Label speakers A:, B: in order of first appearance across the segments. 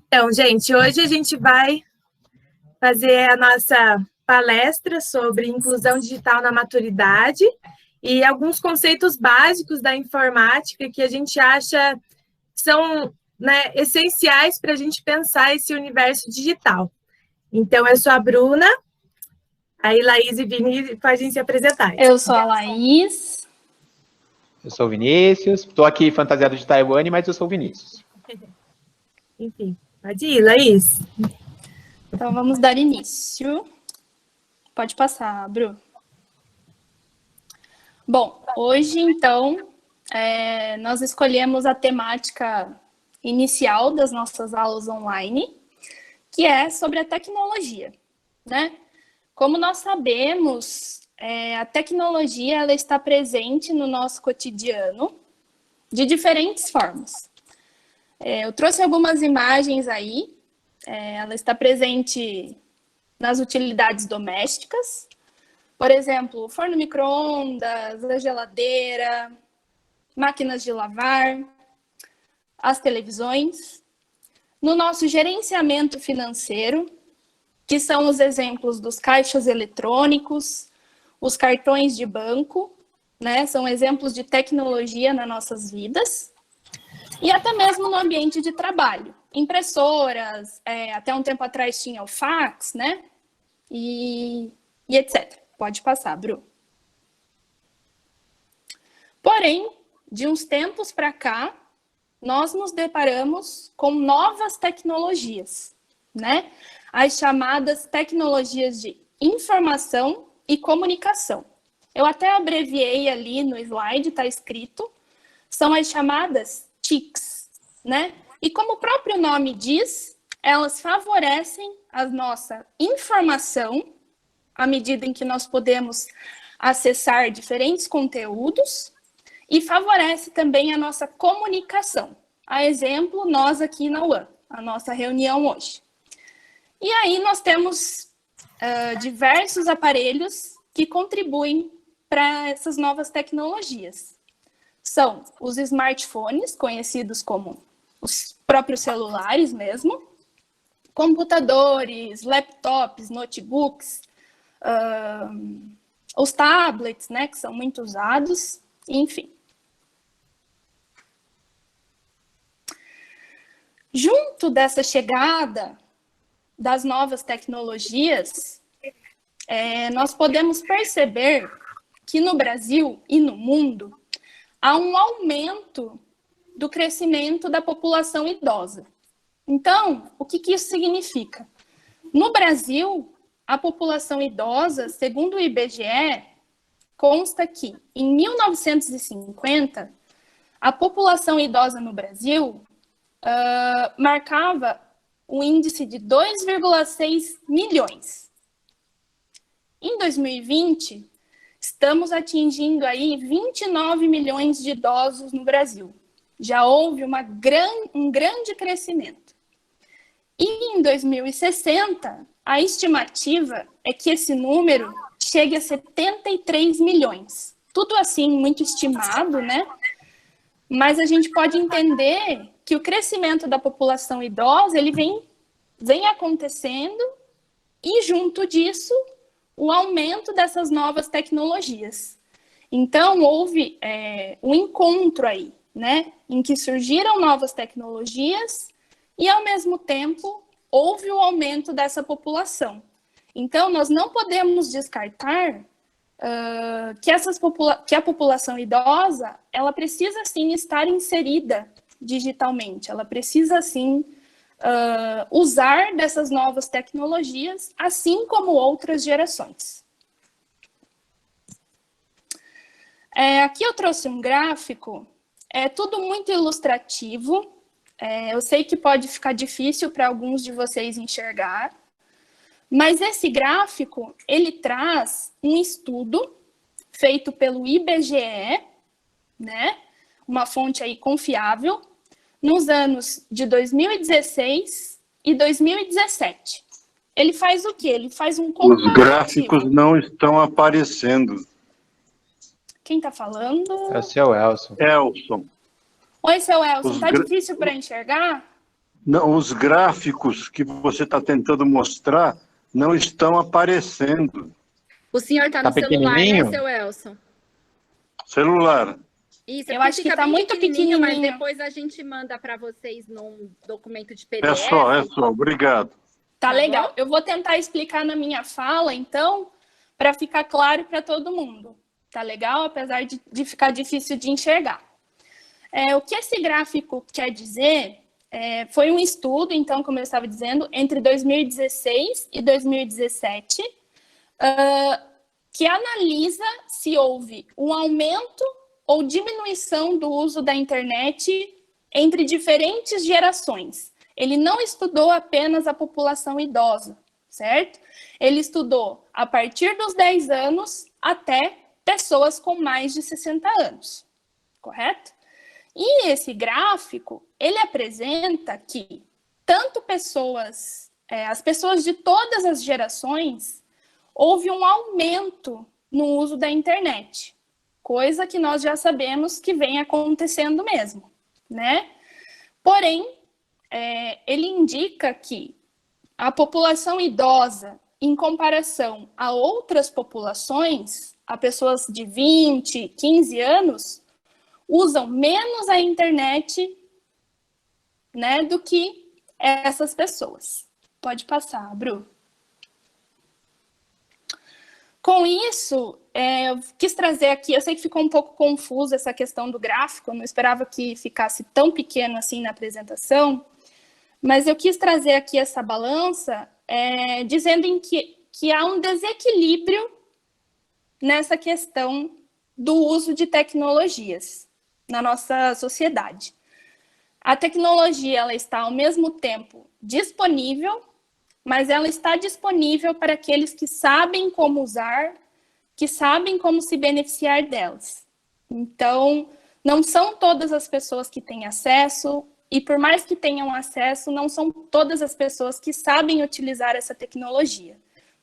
A: Então, gente, hoje a gente vai fazer a nossa palestra sobre inclusão digital na maturidade e alguns conceitos básicos da informática que a gente acha que são, né, essenciais para a gente pensar esse universo digital. Então, eu sou a Bruna, aí Laís e Vini podem se apresentar.
B: Eu sou a Laís.
C: Eu sou o Vinícius, estou aqui fantasiado de Taiwane, mas eu sou o Vinícius.
A: Enfim, pode ir, Laís.
B: Então, vamos dar início. Pode passar, Bru. Bom, hoje, então, nós escolhemos a temática inicial das nossas aulas online, que é sobre a tecnologia, né? Como nós sabemos, a tecnologia ela está presente no nosso cotidiano de diferentes formas. Eu trouxe algumas imagens aí. Ela está presente nas utilidades domésticas, por exemplo, forno micro-ondas, a geladeira, máquinas de lavar, as televisões. No nosso gerenciamento financeiro, que são os exemplos dos caixas eletrônicos, os cartões de banco, né? São exemplos de tecnologia nas nossas vidas. E até mesmo no ambiente de trabalho. Impressoras, até um tempo atrás tinha o fax, né? E etc. Pode passar, Bru. Porém, de uns tempos para cá, nós nos deparamos com novas tecnologias, né? As chamadas tecnologias de informação e comunicação. Eu até abreviei ali no slide, está escrito, são as chamadas TICs, né? E como o próprio nome diz, elas favorecem a nossa informação, à medida em que nós podemos acessar diferentes conteúdos, e favorece também a nossa comunicação. A exemplo, nós aqui na UAM, a nossa reunião hoje. E aí nós temos diversos aparelhos que contribuem para essas novas tecnologias. São os smartphones, conhecidos como os próprios celulares mesmo, computadores, laptops, notebooks, os tablets, né, que são muito usados, enfim. Junto dessa chegada das novas tecnologias, nós podemos perceber que no Brasil e no mundo há um aumento do crescimento da população idosa. Então, o que isso significa? No Brasil, a população idosa, segundo o IBGE, consta que, em 1950, a população idosa no Brasil marcava um índice de 2,6 milhões. Em 2020, estamos atingindo aí 29 milhões de idosos no Brasil. Já houve um grande crescimento. E em 2060, a estimativa é que esse número chegue a 73 milhões. Tudo assim, muito estimado, né? Mas a gente pode entender que o crescimento da população idosa, ele vem acontecendo e, junto disso, o aumento dessas novas tecnologias. Então, houve um encontro aí, né, em que surgiram novas tecnologias e, ao mesmo tempo, houve o aumento dessa população. Então, nós não podemos descartar que a população idosa, ela precisa, sim, estar inserida digitalmente. Ela precisa, sim, usar dessas novas tecnologias, assim como outras gerações. Aqui eu trouxe um gráfico, é tudo muito ilustrativo. Eu sei que pode ficar difícil para alguns de vocês enxergar, mas esse gráfico, ele traz um estudo feito pelo IBGE, né? Uma fonte aí confiável, nos anos de 2016 e 2017. Ele faz o quê? Ele faz um comparativo.
D: Os gráficos não estão aparecendo.
B: Quem está falando?
C: É o seu Elson.
D: Elson.
B: Oi, seu Elson,
D: Os
B: tá difícil para enxergar?
D: Não, os gráficos que você está tentando mostrar não estão aparecendo.
E: O senhor está
C: Tá
E: no celular, né,
C: pequenininho?
E: seu Elson?
D: Celular.
E: Isso,
B: Eu
E: porque
B: acho que
E: fica
B: tá
E: bem
B: muito
E: pequenininho, mas
B: pequenininho.
E: depois a gente manda para vocês num documento de
D: É
E: PDF.
D: só, obrigado.
B: Tá
E: Tá
B: legal.
E: bom?
B: Eu vou tentar explicar na minha fala, então, para ficar claro para todo mundo. Tá legal? Apesar de ficar difícil de enxergar. O que esse gráfico quer dizer foi um estudo, então, como eu estava dizendo, entre 2016 e 2017, que analisa se houve um aumento ou diminuição do uso da internet entre diferentes gerações. Ele não estudou apenas a população idosa, certo? Ele estudou a partir dos 10 anos até pessoas com mais de 60 anos, correto? E esse gráfico, ele apresenta que tanto as pessoas de todas as gerações, houve um aumento no uso da internet, coisa que nós já sabemos que vem acontecendo mesmo, né? Porém, ele indica que a população idosa, em comparação a outras populações, a pessoas de 20, 15 anos, usam menos a internet, né, do que essas pessoas. Pode passar, Bru. Com isso, eu quis trazer aqui, eu sei que ficou um pouco confuso essa questão do gráfico, eu não esperava que ficasse tão pequeno assim na apresentação, mas eu quis trazer aqui essa balança, dizendo que há um desequilíbrio nessa questão do uso de tecnologias na nossa sociedade. A tecnologia, ela está ao mesmo tempo disponível, mas ela está disponível para aqueles que sabem como usar, que sabem como se beneficiar delas. Então, não são todas as pessoas que têm acesso, e por mais que tenham acesso, não são todas as pessoas que sabem utilizar essa tecnologia.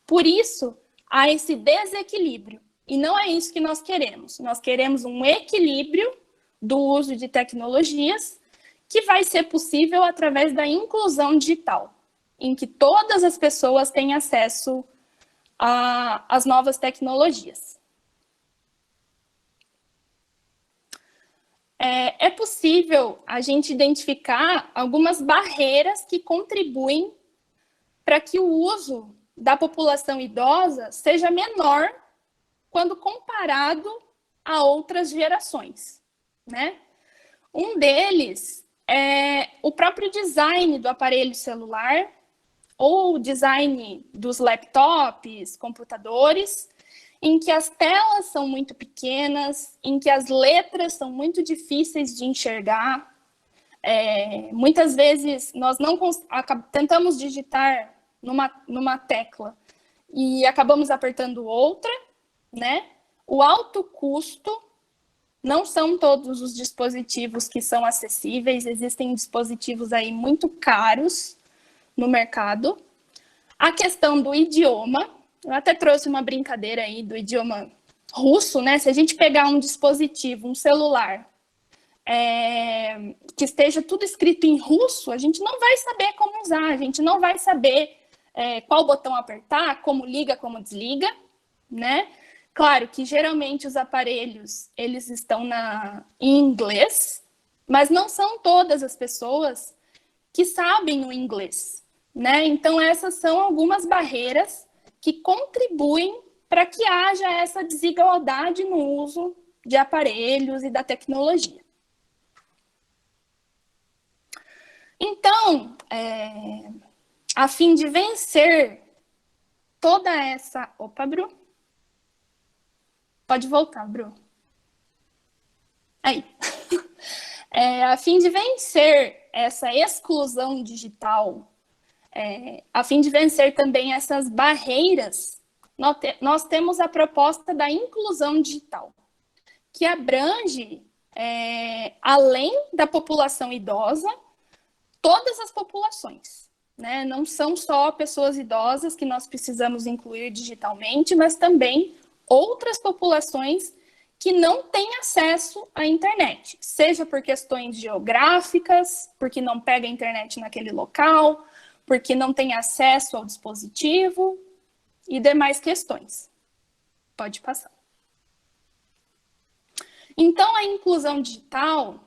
B: Por isso, há esse desequilíbrio. E não é isso que nós queremos. Nós queremos um equilíbrio do uso de tecnologias que vai ser possível através da inclusão digital, em que todas as pessoas têm acesso às novas tecnologias. É possível a gente identificar algumas barreiras que contribuem para que o uso da população idosa seja menor quando comparado a outras gerações, né? Um deles é o próprio design do aparelho celular ou o design dos laptops, computadores, em que as telas são muito pequenas, em que as letras são muito difíceis de enxergar. Muitas vezes nós não tentamos digitar numa tecla e acabamos apertando outra, né? O alto custo, não são todos os dispositivos que são acessíveis, existem dispositivos aí muito caros no mercado. A questão do idioma, eu até trouxe uma brincadeira aí do idioma russo, né? Se a gente pegar um dispositivo, um celular, que esteja tudo escrito em russo, a gente não vai saber como usar, a gente não vai saber qual botão apertar, como liga, como desliga, né? Claro que geralmente os aparelhos, eles estão em inglês, mas não são todas as pessoas que sabem o inglês, né? Então essas são algumas barreiras que contribuem para que haja essa desigualdade no uso de aparelhos e da tecnologia. Então, a fim de vencer toda essa... Opa, Bru. Pode voltar, Bru. Aí. A fim de vencer essa exclusão digital, a fim de vencer também essas barreiras, nós temos a proposta da inclusão digital, que abrange, além da população idosa, todas as populações, né? Não são só pessoas idosas que nós precisamos incluir digitalmente, mas também outras populações que não têm acesso à internet, seja por questões geográficas, porque não pega a internet naquele local, porque não tem acesso ao dispositivo e demais questões. Pode passar. Então, a inclusão digital,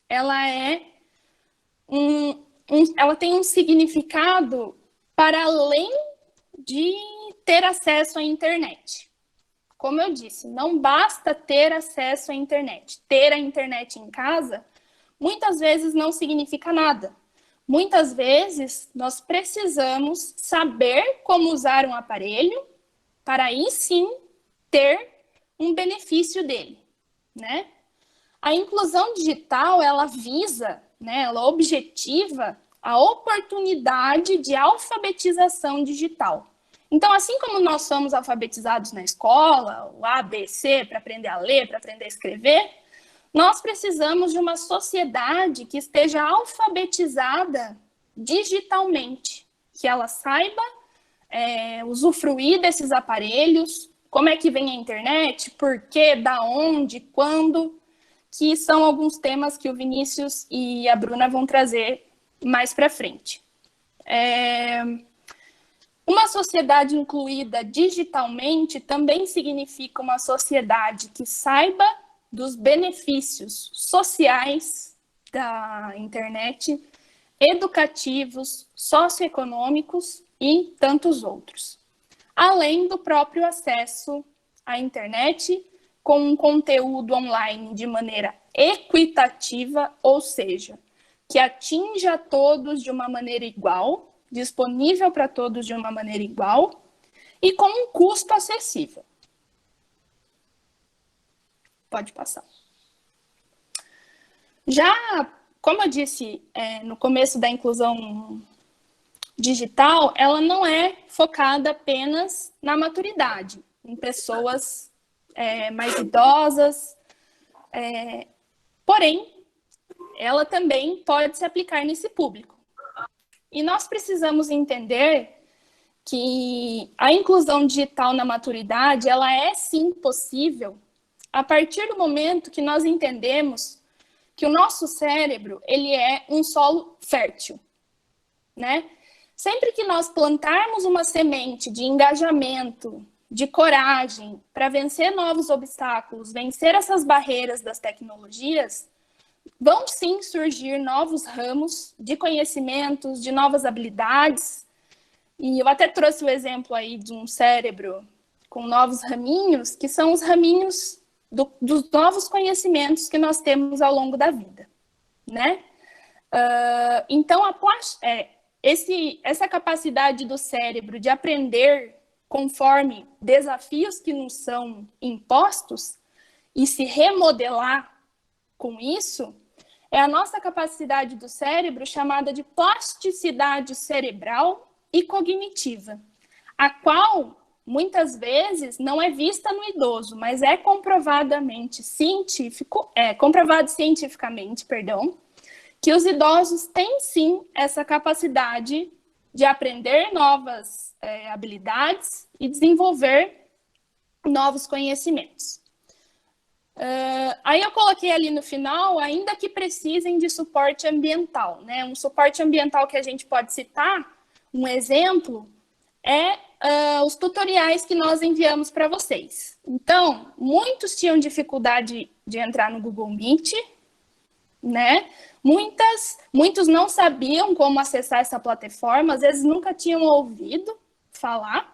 B: ela ela tem um significado para além de ter acesso à internet. Como eu disse, não basta ter acesso à internet. Ter a internet em casa, muitas vezes não significa nada. Muitas vezes, nós precisamos saber como usar um aparelho para aí sim ter um benefício dele, né? A inclusão digital, ela visa, né, ela objetiva a oportunidade de alfabetização digital. Então, assim como nós somos alfabetizados na escola, o A, B, C, para aprender a ler, para aprender a escrever, nós precisamos de uma sociedade que esteja alfabetizada digitalmente, que ela saiba usufruir desses aparelhos, como é que vem a internet, por quê, da onde, quando, que são alguns temas que o Vinícius e a Bruna vão trazer mais para frente. Uma sociedade incluída digitalmente também significa uma sociedade que saiba dos benefícios sociais da internet, educativos, socioeconômicos e tantos outros. Além do próprio acesso à internet com um conteúdo online de maneira equitativa, ou seja, que atinja a todos de uma maneira igual, disponível para todos de uma maneira igual e com um custo acessível. Pode passar. Já, como eu disse no começo da inclusão digital, ela não é focada apenas na maturidade, em pessoas mais idosas, porém, ela também pode se aplicar nesse público. E nós precisamos entender que a inclusão digital na maturidade, ela é sim possível a partir do momento que nós entendemos que o nosso cérebro, ele é um solo fértil, né? Sempre que nós plantarmos uma semente de engajamento, de coragem, para vencer novos obstáculos, vencer essas barreiras das tecnologias, vão sim surgir novos ramos de conhecimentos, de novas habilidades. E eu até trouxe o exemplo aí de um cérebro com novos raminhos, que são os raminhos dos novos conhecimentos que nós temos ao longo da vida, né? Então, essa capacidade do cérebro de aprender conforme desafios que nos são impostos e se remodelar com isso, é a nossa capacidade do cérebro chamada de plasticidade cerebral e cognitiva, a qual, muitas vezes, não é vista no idoso, mas é comprovado cientificamente, que os idosos têm sim essa capacidade de aprender novas habilidades e desenvolver novos conhecimentos. Aí eu coloquei ali no final, ainda que precisem de suporte ambiental, né? Um suporte ambiental que a gente pode citar, um exemplo, os tutoriais que nós enviamos para vocês. Então, muitos tinham dificuldade de entrar no Google Meet, né? Muitos não sabiam como acessar essa plataforma, às vezes nunca tinham ouvido falar.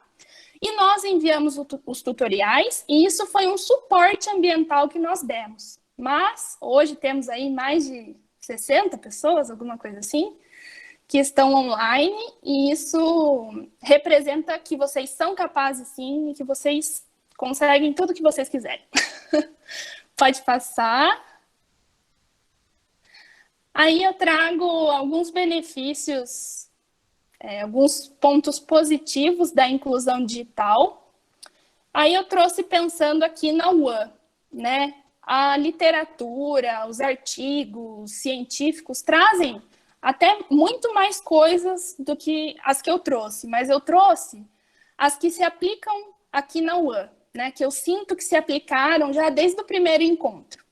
B: E nós enviamos os tutoriais, e isso foi um suporte ambiental que nós demos. Mas hoje temos aí mais de 60 pessoas, alguma coisa assim, que estão online, e isso representa que vocês são capazes sim, e que vocês conseguem tudo que vocês quiserem. Pode passar. Aí eu trago alguns benefícios, alguns pontos positivos da inclusão digital. Aí eu trouxe pensando aqui na UAN, né? A literatura, os artigos científicos trazem até muito mais coisas do que as que eu trouxe, mas eu trouxe as que se aplicam aqui na UAN, né, que eu sinto que se aplicaram já desde o primeiro encontro.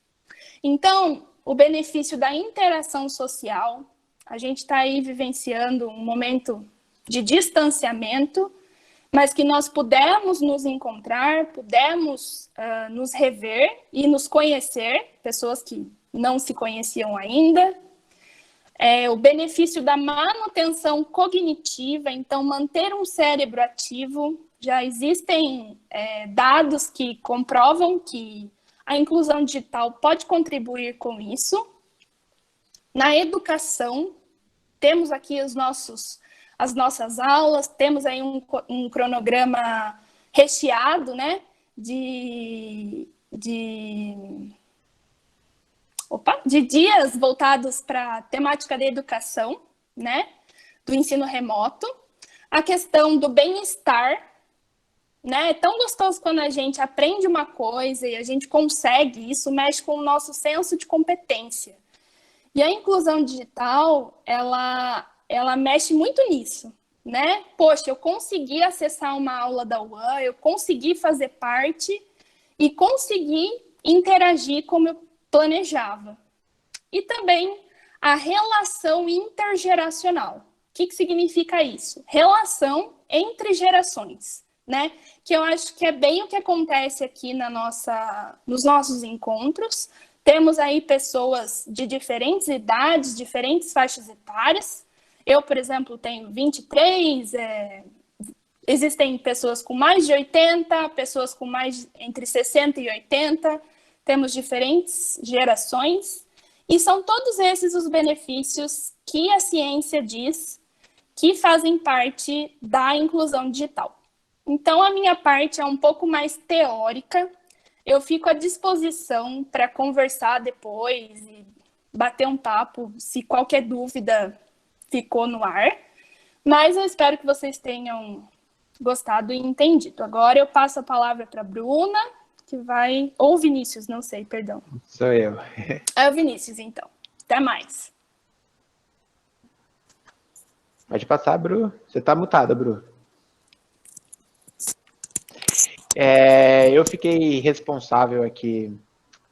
B: Então, o benefício da interação social, a gente está aí vivenciando um momento de distanciamento, mas que nós pudemos nos encontrar, pudemos nos rever e nos conhecer, pessoas que não se conheciam ainda. O benefício da manutenção cognitiva, então manter um cérebro ativo. Já existem dados que comprovam que a inclusão digital pode contribuir com isso. Na educação, temos aqui as nossas aulas, temos aí um cronograma recheado, né, de dias voltados para a temática da educação, né, do ensino remoto. A questão do bem-estar, né, é tão gostoso quando a gente aprende uma coisa e a gente consegue, isso mexe com o nosso senso de competência. E a inclusão digital, ela mexe muito nisso, né? Poxa, eu consegui acessar uma aula da UAN, eu consegui fazer parte e consegui interagir como eu planejava. E também a relação intergeracional. O que significa isso? Relação entre gerações, né? Que eu acho que é bem o que acontece aqui nos nossos encontros. Temos aí pessoas de diferentes idades, diferentes faixas etárias. Eu, por exemplo, tenho 23, existem pessoas com mais de 80, pessoas com mais entre 60 e 80, temos diferentes gerações, e são todos esses os benefícios que a ciência diz que fazem parte da inclusão digital. Então, a minha parte é um pouco mais teórica, eu fico à disposição para conversar depois e bater um papo, se qualquer dúvida ficou no ar, mas eu espero que vocês tenham gostado e entendido. Agora eu passo a palavra para a Bruna, que vai... Ou Vinícius, não sei, perdão.
C: Sou eu.
B: É o Vinícius, então. Até mais.
C: Pode passar, Bru. Você está mutada, Bru. Eu fiquei responsável aqui,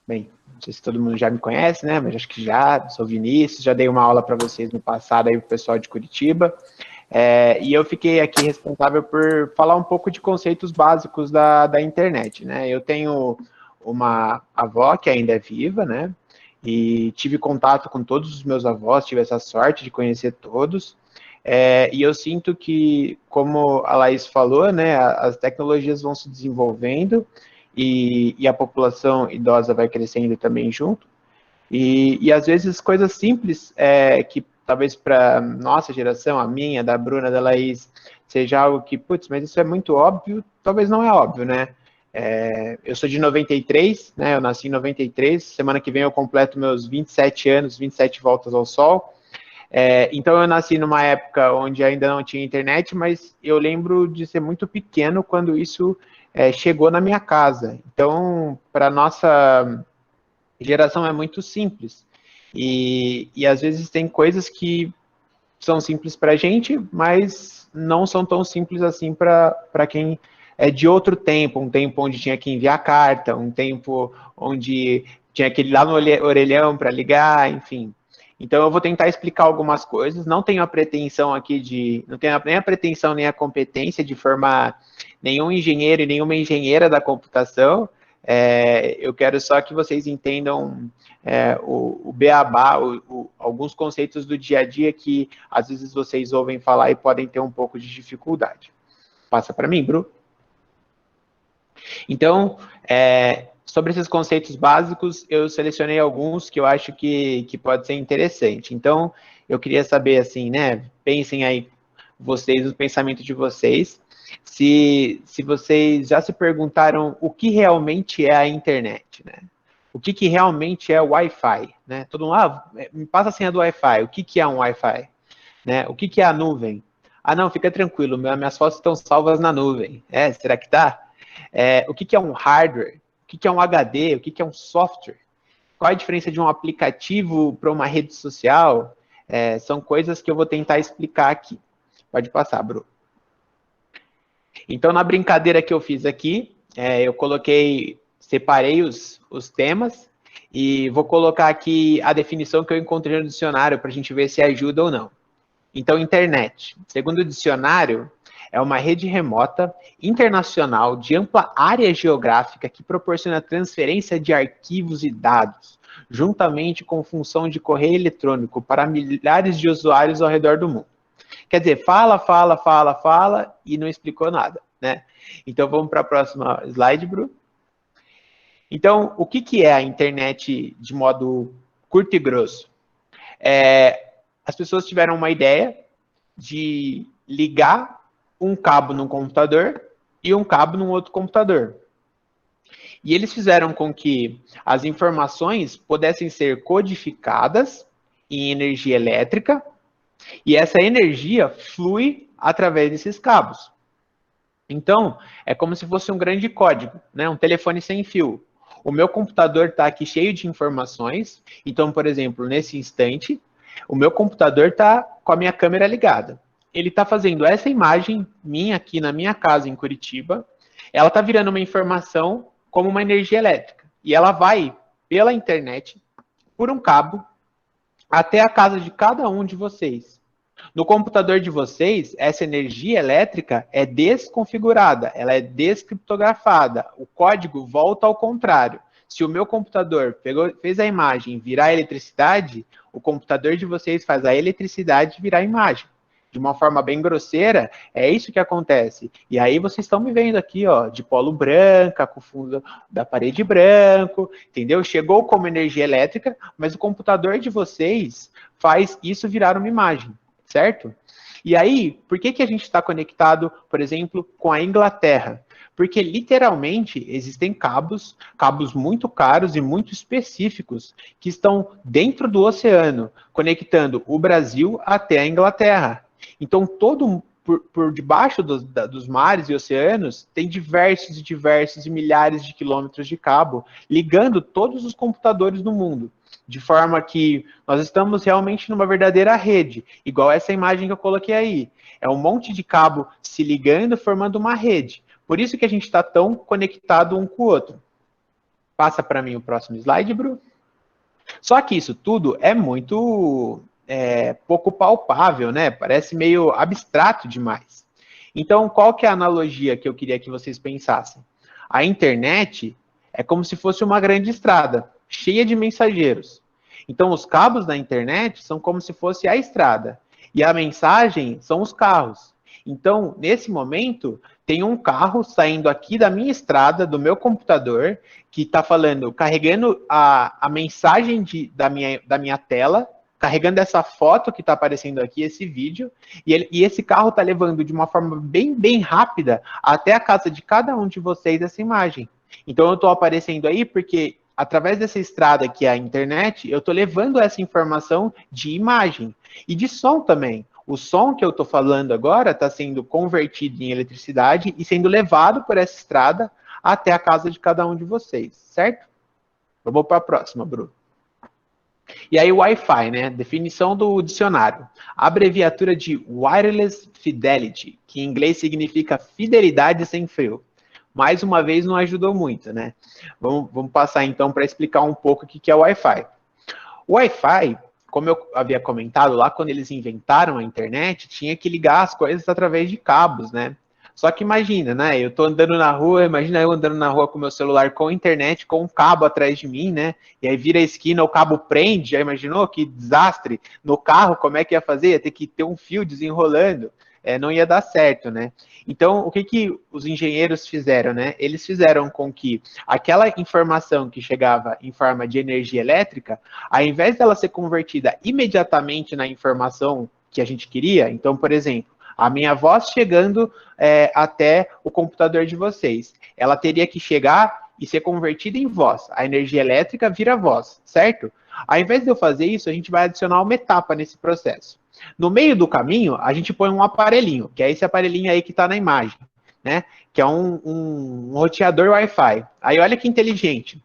C: bem, não sei se todo mundo já me conhece, né, mas acho que já, sou Vinícius, já dei uma aula para vocês no passado aí pro pessoal de Curitiba, e eu fiquei aqui responsável por falar um pouco de conceitos básicos da internet, né. Eu tenho uma avó que ainda é viva, né, e tive contato com todos os meus avós, tive essa sorte de conhecer todos, e eu sinto que, como a Laís falou, né, as tecnologias vão se desenvolvendo e a população idosa vai crescendo também junto. E às vezes coisas simples, que talvez para nossa geração, a minha, da Bruna, da Laís, seja algo que, putz, mas isso é muito óbvio, talvez não é óbvio, né? Eu sou de 93, né, eu nasci em 93, semana que vem eu completo meus 27 anos, 27 voltas ao sol. Então eu nasci numa época onde ainda não tinha internet, mas eu lembro de ser muito pequeno quando isso chegou na minha casa. Então, para nossa geração é muito simples. E às vezes tem coisas que são simples para a gente, mas não são tão simples assim para quem é de outro tempo, um tempo onde tinha que enviar carta, um tempo onde tinha que ir lá no orelhão para ligar, enfim. Então, eu vou tentar explicar algumas coisas, não tenho a pretensão aqui não tenho nem a pretensão nem a competência de formar nenhum engenheiro e nenhuma engenheira da computação, eu quero só que vocês entendam o beabá, alguns conceitos do dia a dia que às vezes vocês ouvem falar e podem ter um pouco de dificuldade. Passa para mim, Bru. Então, sobre esses conceitos básicos, eu selecionei alguns que eu acho que pode ser interessante. Então, eu queria saber, assim, né, pensem aí, vocês, o pensamento de vocês, se vocês já se perguntaram o que realmente é a internet, né? O que realmente é o Wi-Fi, né? Todo mundo, me passa a senha do Wi-Fi, o que é um Wi-Fi? Né? O que é a nuvem? Ah, não, fica tranquilo, minhas fotos estão salvas na nuvem. Será que tá? O que é um hardware? O que é um HD? O que é um software? Qual a diferença de um aplicativo para uma rede social? São coisas que eu vou tentar explicar aqui. Pode passar, Bru. Então, na brincadeira que eu fiz aqui, eu separei os temas e vou colocar aqui a definição que eu encontrei no dicionário para a gente ver se ajuda ou não. Então, internet, segundo o dicionário, é uma rede remota, internacional, de ampla área geográfica que proporciona transferência de arquivos e dados, juntamente com função de correio eletrônico para milhares de usuários ao redor do mundo. Quer dizer, fala e não explicou nada, né? Então, vamos para a próxima slide, Bru. Então, o que é a internet de modo curto e grosso? As pessoas tiveram uma ideia de ligar um cabo num computador e um cabo num outro computador. E eles fizeram com que as informações pudessem ser codificadas em energia elétrica e essa energia flui através desses cabos. Então, é como se fosse um grande código, né? Um telefone sem fio. O meu computador está aqui cheio de informações. Então, por exemplo, nesse instante, o meu computador está com a minha câmera ligada. Ele está fazendo essa imagem minha aqui na minha casa em Curitiba. Ela está virando uma informação como uma energia elétrica. E ela vai pela internet, por um cabo, até a casa de cada um de vocês. No computador de vocês, essa energia elétrica é desconfigurada, ela é descriptografada. O código volta ao contrário. Se o meu computador fez a imagem virar eletricidade, o computador de vocês faz a eletricidade virar imagem. De uma forma bem grosseira, é isso que acontece. E aí vocês estão me vendo aqui, ó, de polo branca, com fundo da parede branco, entendeu? Chegou como energia elétrica, mas o computador de vocês faz isso virar uma imagem, certo? E aí, por que a gente está conectado, por exemplo, com a Inglaterra? Porque, literalmente, existem cabos muito caros e muito específicos que estão dentro do oceano, conectando o Brasil até a Inglaterra. Então, por debaixo dos mares e oceanos, tem diversos e milhares de quilômetros de cabo, ligando todos os computadores do mundo. De forma que nós estamos realmente numa verdadeira rede, igual essa imagem que eu coloquei aí. É um monte de cabo se ligando, formando uma rede. Por isso que a gente está tão conectado um com o outro. Passa para mim o próximo slide, Bru. Só que isso tudo é muito pouco palpável, né? Parece meio abstrato demais. Então, qual que é a analogia que eu queria que vocês pensassem? A internet é como se fosse uma grande estrada, cheia de mensageiros. Então, os cabos da internet são como se fosse a estrada. E a mensagem são os carros. Então, nesse momento, tem um carro saindo aqui da minha estrada, do meu computador, que está falando, carregando a mensagem da minha tela, carregando essa foto que está aparecendo aqui, esse vídeo, e esse carro está levando de uma forma bem rápida até a casa de cada um de vocês essa imagem. Então, eu estou aparecendo aí porque, através dessa estrada que é a internet, eu estou levando essa informação de imagem e de som também. O som que eu estou falando agora está sendo convertido em eletricidade e sendo levado por essa estrada até a casa de cada um de vocês, certo? Vamos para a próxima, Bruno. E aí, Wi-Fi, né? Definição do dicionário. Abreviatura de Wireless Fidelity, que em inglês significa fidelidade sem fio. Mais uma vez, não ajudou muito, né? Vamos passar, então, para explicar um pouco o que é o Wi-Fi. O Wi-Fi, como eu havia comentado lá, quando eles inventaram a internet, tinha que ligar as coisas através de cabos, né? Só que imagina, né? Eu tô andando na rua, imagina eu andando na rua com meu celular com internet, com um cabo atrás de mim, né? E aí vira a esquina, o cabo prende, já imaginou? Que desastre. No carro, como é que ia fazer? Ia ter que ter um fio desenrolando. Não ia dar certo, né? Então, o que os engenheiros fizeram, né? Eles fizeram com que aquela informação que chegava em forma de energia elétrica, ao invés dela ser convertida imediatamente na informação que a gente queria, então, por exemplo, a minha voz chegando até o computador de vocês, ela teria que chegar e ser convertida em voz. A energia elétrica vira voz, certo? Ao invés de eu fazer isso, a gente vai adicionar uma etapa nesse processo. No meio do caminho, a gente põe um aparelhinho, que é esse aparelhinho aí que está na imagem, né? Que é um roteador Wi-Fi. Aí olha que inteligente.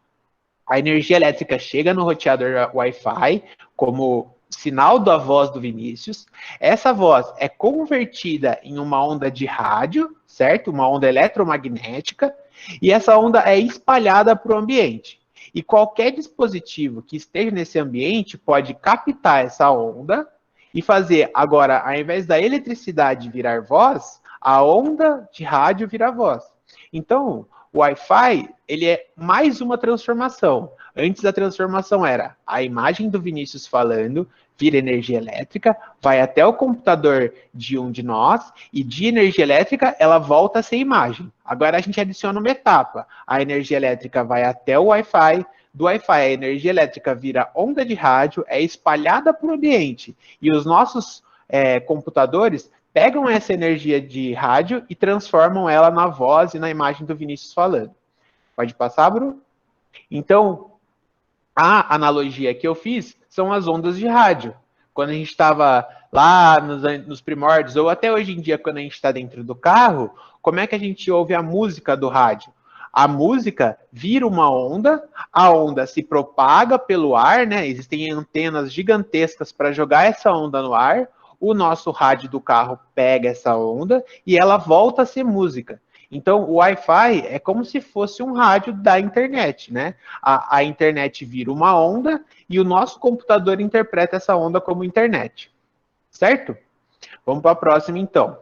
C: A energia elétrica chega no roteador Wi-Fi como sinal da voz do Vinícius. Essa voz é convertida em uma onda de rádio, certo? Uma onda eletromagnética. e essa onda é espalhada para o ambiente. E qualquer dispositivo que esteja nesse ambiente pode captar essa onda e fazer, agora, ao invés da eletricidade virar voz, a onda de rádio virar voz. Então, o Wi-Fi, ele é mais uma transformação. Antes a transformação era a imagem do Vinícius falando, vira energia elétrica, vai até o computador de um de nós, e de energia elétrica ela volta a ser imagem. Agora a gente adiciona uma etapa. A energia elétrica vai até o Wi-Fi, do Wi-Fi a energia elétrica vira onda de rádio, é espalhada para o ambiente. E os nossos computadores pegam essa energia de rádio e transformam ela na voz e na imagem do Vinícius falando. Pode passar, Bruno? Então, a analogia que eu fiz são as ondas de rádio. Quando a gente estava lá nos primórdios, ou até hoje em dia, quando a gente está dentro do carro, como é que a gente ouve a música do rádio? A música vira uma onda, a onda se propaga pelo ar, né? Existem antenas gigantescas para jogar essa onda no ar, o nosso rádio do carro pega essa onda e ela volta a ser música. Então, o Wi-Fi é como se fosse um rádio da internet, né? A internet vira uma onda e o nosso computador interpreta essa onda como internet. Certo? Vamos para a próxima, então.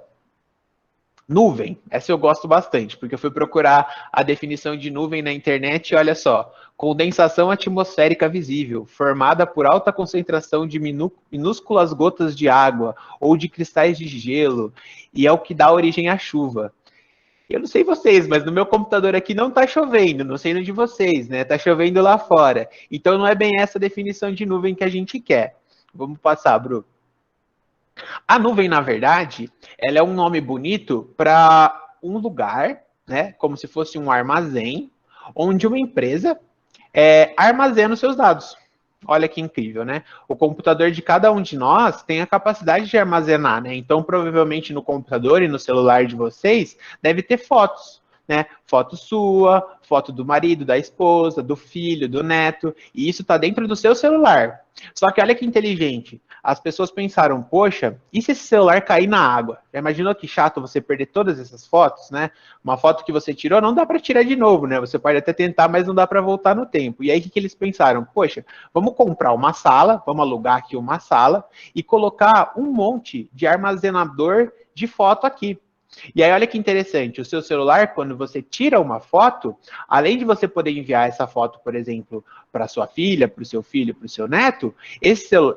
C: Nuvem. Essa eu gosto bastante, porque eu fui procurar a definição de nuvem na internet e olha só. Condensação atmosférica visível, formada por alta concentração de minúsculas gotas de água ou de cristais de gelo, e é o que dá origem à chuva. Eu não sei vocês, mas no meu computador aqui não está chovendo, não sei no de vocês, né? Está chovendo lá fora. Então não é bem essa definição de nuvem que a gente quer. Vamos passar, Bruno. A nuvem, na verdade, ela é um nome bonito para um lugar, né? Como se fosse um armazém, onde uma empresa armazena os seus dados. Olha que incrível, né? O computador de cada um de nós tem a capacidade de armazenar, né? Então, provavelmente no computador e no celular de vocês, deve ter fotos, né? Foto sua, foto do marido, da esposa, do filho, do neto, e isso está dentro do seu celular. Só que olha que inteligente. As pessoas pensaram, poxa, e se esse celular cair na água? Já imaginou que chato você perder todas essas fotos, né? Uma foto que você tirou, não dá para tirar de novo, né? Você pode até tentar, mas não dá para voltar no tempo. E aí, o que eles pensaram? Poxa, vamos comprar uma sala, vamos alugar aqui uma sala e colocar um monte de armazenador de foto aqui. E aí, olha que interessante, o seu celular, quando você tira uma foto, além de você poder enviar essa foto, por exemplo, para sua filha, para o seu filho, para o seu neto,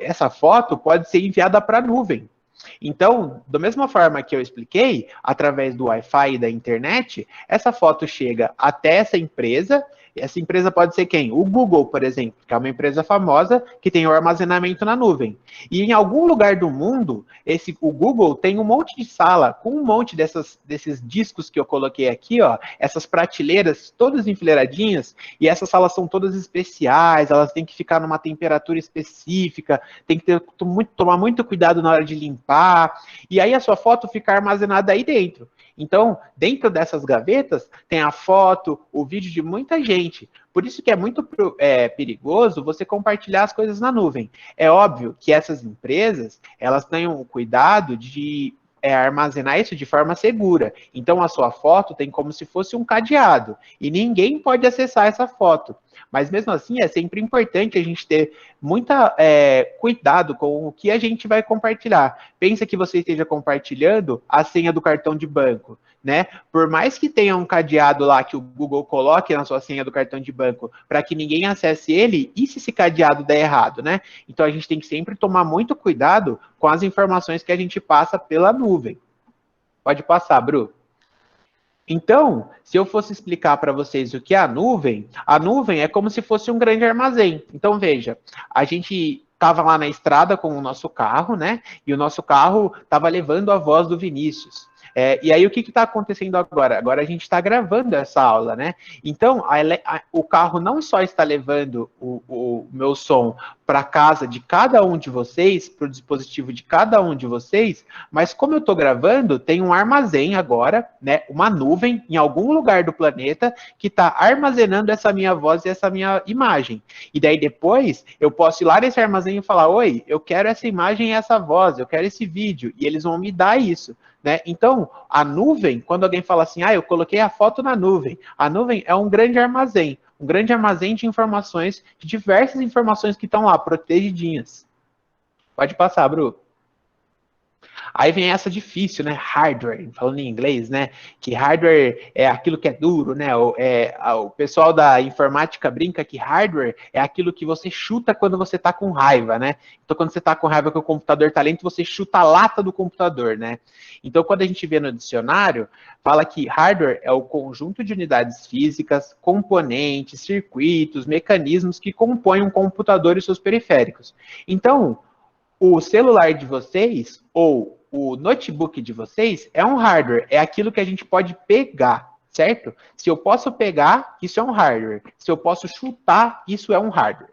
C: essa foto pode ser enviada para a nuvem. Então, da mesma forma que eu expliquei, através do Wi-Fi e da internet, essa foto chega até essa empresa pode ser quem? O Google, por exemplo, que é uma empresa famosa que tem o armazenamento na nuvem. E em algum lugar do mundo, o Google tem um monte de sala com um monte desses discos que eu coloquei aqui, ó, essas prateleiras todas enfileiradinhas, e essas salas são todas especiais, elas têm que ficar numa temperatura específica, tem que tomar muito cuidado na hora de limpar, e aí a sua foto fica armazenada aí dentro. Então, dentro dessas gavetas, tem a foto, o vídeo de muita gente. Por isso que é muito perigoso você compartilhar as coisas na nuvem. É óbvio que essas empresas, elas têm o cuidado de armazenar isso de forma segura. Então, a sua foto tem como se fosse um cadeado. E ninguém pode acessar essa foto. Mas, mesmo assim, é sempre importante a gente ter muito cuidado com o que a gente vai compartilhar. Pensa que você esteja compartilhando a senha do cartão de banco, né? Por mais que tenha um cadeado lá que o Google coloque na sua senha do cartão de banco para que ninguém acesse ele, e se esse cadeado der errado, né? Então, a gente tem que sempre tomar muito cuidado com as informações que a gente passa pela nuvem. Pode passar, Bru. Então, se eu fosse explicar para vocês o que é a nuvem é como se fosse um grande armazém. Então, veja, a gente estava lá na estrada com o nosso carro, né? E o nosso carro estava levando a voz do Vinícius. E aí, o que está acontecendo agora? Agora a gente está gravando essa aula, né? Então, o carro não só está levando o meu som para a casa de cada um de vocês, para o dispositivo de cada um de vocês, mas como eu estou gravando, tem um armazém agora, né? Uma nuvem em algum lugar do planeta que está armazenando essa minha voz e essa minha imagem. E daí depois, eu posso ir lá nesse armazém e falar, oi, eu quero essa imagem e essa voz, eu quero esse vídeo, e eles vão me dar isso. né? Então, a nuvem, quando alguém fala assim, eu coloquei a foto na nuvem, a nuvem é um grande armazém de informações, de diversas informações que estão lá, protegidinhas. Pode passar, Bru. Aí vem essa difícil, né? Hardware, falando em inglês, né? Que hardware é aquilo que é duro, né? O pessoal da informática brinca que hardware é aquilo que você chuta quando você tá com raiva, né? Então, quando você tá com raiva que o computador tá lento, você chuta a lata do computador, né? Então, quando a gente vê no dicionário, fala que hardware é o conjunto de unidades físicas, componentes, circuitos, mecanismos que compõem um computador e seus periféricos. Então, o celular de vocês ou o notebook de vocês é um hardware, é aquilo que a gente pode pegar, certo? Se eu posso pegar, isso é um hardware. Se eu posso chutar, isso é um hardware.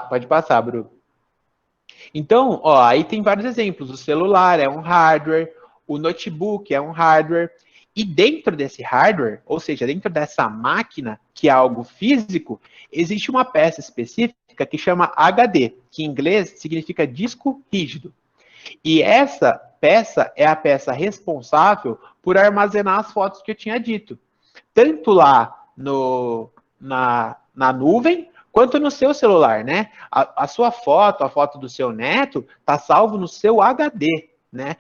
C: Pode passar, Bruno. Então, aí tem vários exemplos. O celular é um hardware, o notebook é um hardware. E dentro desse hardware, ou seja, dentro dessa máquina, que é algo físico, existe uma peça específica que chama HD, que em inglês significa disco rígido. E essa peça é a peça responsável por armazenar as fotos que eu tinha dito. Tanto lá na nuvem, quanto no seu celular, né? A sua foto, a foto do seu neto, está salvo no seu HD, né?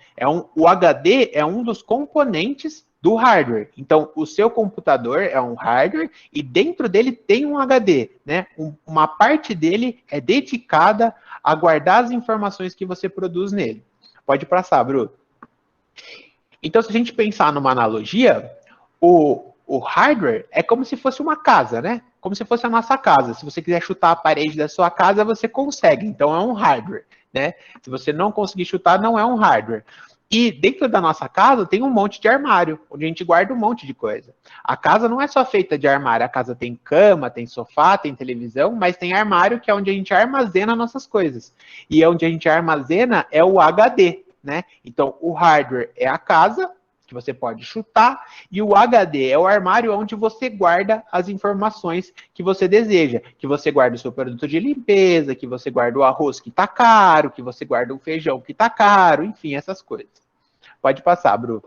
C: O HD é um dos componentes do hardware. Então, o seu computador é um hardware e dentro dele tem um HD, né? Uma parte dele é dedicada a guardar as informações que você produz nele. Pode passar, Bruno. Então, se a gente pensar numa analogia, o hardware é como se fosse uma casa, né? Como se fosse a nossa casa. Se você quiser chutar a parede da sua casa, você consegue. Então, é um hardware, né? Se você não conseguir chutar, não é um hardware. E dentro da nossa casa tem um monte de armário, onde a gente guarda um monte de coisa. A casa não é só feita de armário, a casa tem cama, tem sofá, tem televisão, mas tem armário que é onde a gente armazena nossas coisas. E onde a gente armazena é o HD, né? Então, o hardware é a casa, que você pode chutar, e o HD é o armário onde você guarda as informações que você deseja, que você guarda o seu produto de limpeza, que você guarda o arroz que tá caro, que você guarda o feijão que tá caro, enfim, essas coisas. Pode passar, Bruno.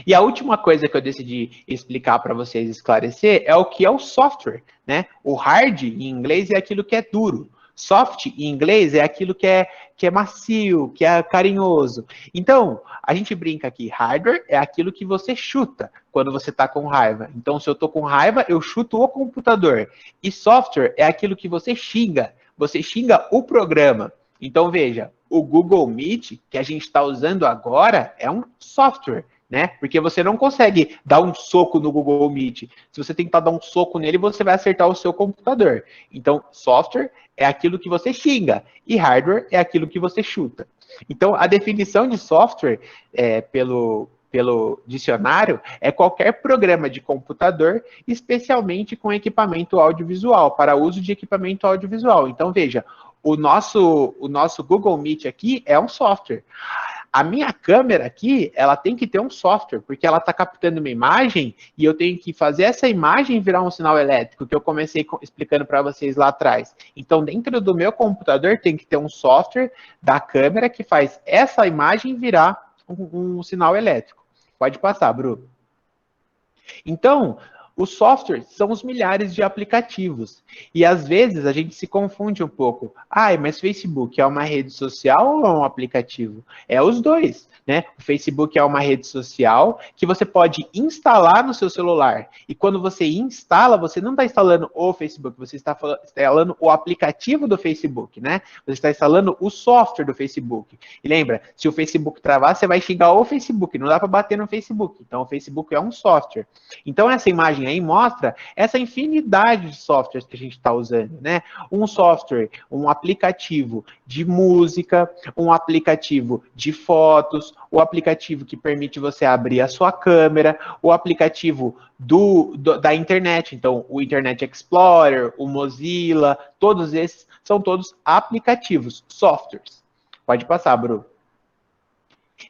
C: E a última coisa que eu decidi explicar para vocês esclarecer é o que é o software, né? O hard, em inglês, é aquilo que é duro. Soft, em inglês, é aquilo que é macio, que é carinhoso. Então, a gente brinca que hardware é aquilo que você chuta quando você está com raiva. Então, se eu estou com raiva, eu chuto o computador. E software é aquilo que você xinga o programa. Então, veja, o Google Meet, que a gente está usando agora, é um software, né? Porque você não consegue dar um soco no Google Meet. Se você tentar dar um soco nele, você vai acertar o seu computador. Então, software é aquilo que você xinga e hardware é aquilo que você chuta. Então, a definição de software pelo dicionário é qualquer programa de computador, especialmente com equipamento audiovisual, para uso de equipamento audiovisual. Então, veja, o nosso Google Meet aqui é um software. A minha câmera aqui, ela tem que ter um software, porque ela está captando uma imagem e eu tenho que fazer essa imagem virar um sinal elétrico, que eu comecei explicando para vocês lá atrás. Então, dentro do meu computador, tem que ter um software da câmera que faz essa imagem virar um sinal elétrico. Pode passar, Bruno. Então, os softwares são os milhares de aplicativos. E às vezes a gente se confunde um pouco. Mas Facebook é uma rede social ou é um aplicativo? É os dois, né? O Facebook é uma rede social que você pode instalar no seu celular. E quando você instala, você não está instalando o Facebook, você está instalando o aplicativo do Facebook, né? Você está instalando o software do Facebook. E lembra, se o Facebook travar, você vai xingar o Facebook. Não dá para bater no Facebook. Então, o Facebook é um software. Então, essa imagem aí mostra essa infinidade de softwares que a gente está usando, né? Um software, um aplicativo de música, um aplicativo de fotos, o aplicativo que permite você abrir a sua câmera, o aplicativo da internet, então o Internet Explorer, o Mozilla, todos esses são todos aplicativos, softwares. Pode passar, Bruno.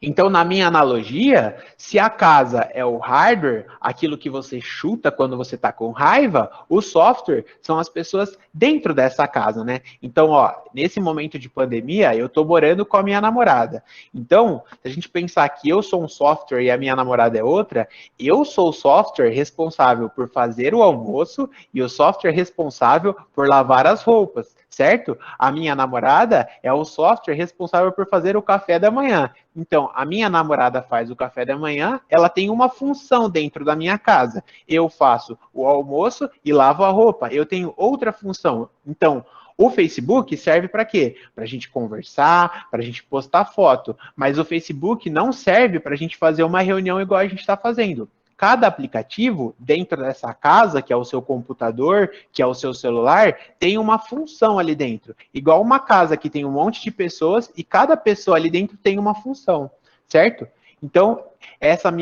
C: Então, na minha analogia, se a casa é o hardware, aquilo que você chuta quando você está com raiva, o software são as pessoas dentro dessa casa, né? Então, ó, nesse momento de pandemia, eu tô morando com a minha namorada. Então, se a gente pensar que eu sou um software e a minha namorada é outra, eu sou o software responsável por fazer o almoço e o software responsável por lavar as roupas, certo? A minha namorada é o software responsável por fazer o café da manhã. Então, a minha namorada faz o café da manhã, ela tem uma função dentro da minha casa. Eu faço o almoço e lavo a roupa. Eu tenho outra função. Então, o Facebook serve para quê? Para a gente conversar, para a gente postar foto. Mas o Facebook não serve para a gente fazer uma reunião igual a gente está fazendo. Cada aplicativo dentro dessa casa, que é o seu computador, que é o seu celular, tem uma função ali dentro. Igual uma casa que tem um monte de pessoas e cada pessoa ali dentro tem uma função, certo? Então, essa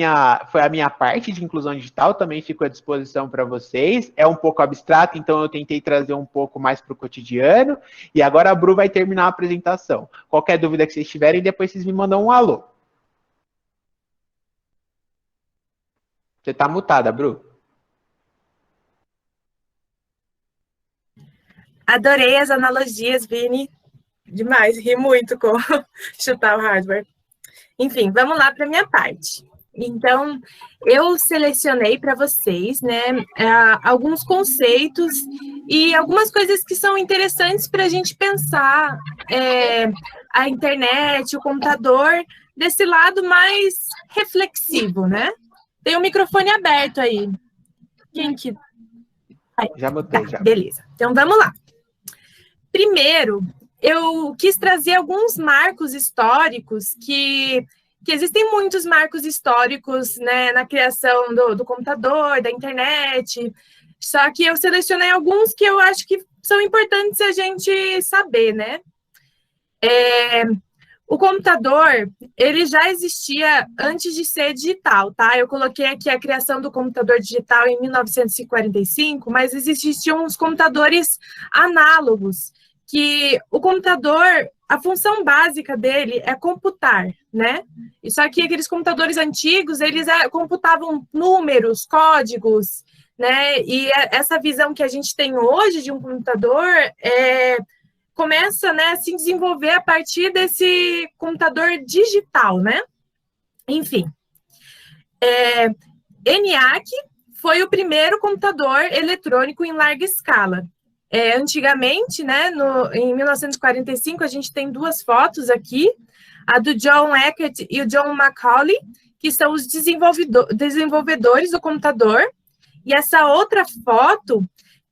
C: foi a minha parte de inclusão digital, também fico à disposição para vocês. É um pouco abstrato, então eu tentei trazer um pouco mais para o cotidiano. E agora a Bru vai terminar a apresentação. Qualquer dúvida que vocês tiverem, depois vocês me mandam um alô. Você tá mutada, Bru.
A: Adorei as analogias, Vini. Demais, ri muito com chutar o hardware. Enfim, vamos lá para a minha parte. Então, eu selecionei para vocês, né, alguns conceitos e algumas coisas que são interessantes para a gente pensar a internet, o computador, desse lado mais reflexivo, né? Tem o microfone aberto aí. Quem que... Aí.
C: Já botei, já.
A: Beleza. Então, vamos lá. Primeiro, eu quis trazer alguns marcos históricos que existem muitos marcos históricos, né, na criação do computador, da internet, só que eu selecionei alguns que eu acho que são importantes a gente saber, né? O computador, ele já existia antes de ser digital, tá? Eu coloquei aqui a criação do computador digital em 1945, mas existiam uns computadores análogos, que o computador, a função básica dele é computar, né? E só que aqueles computadores antigos, eles computavam números, códigos, né? E essa visão que a gente tem hoje de um computador começa, né, a se desenvolver a partir desse computador digital, né? Enfim. ENIAC foi o primeiro computador eletrônico em larga escala. Antigamente, né, em 1945, a gente tem duas fotos aqui, a do John Eckert e o John Macaulay, que são os desenvolvedores do computador, e essa outra foto,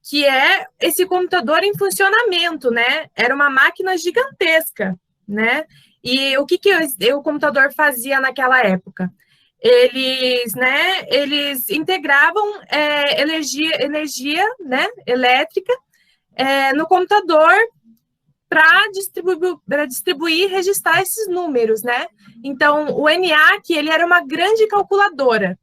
A: que é esse computador em funcionamento, né? Era uma máquina gigantesca, né? E o que o computador fazia naquela época? Eles integravam energia, né, elétrica no computador para distribuir e registrar esses números, né? Então, o ENIAC, ele era uma grande calculadora,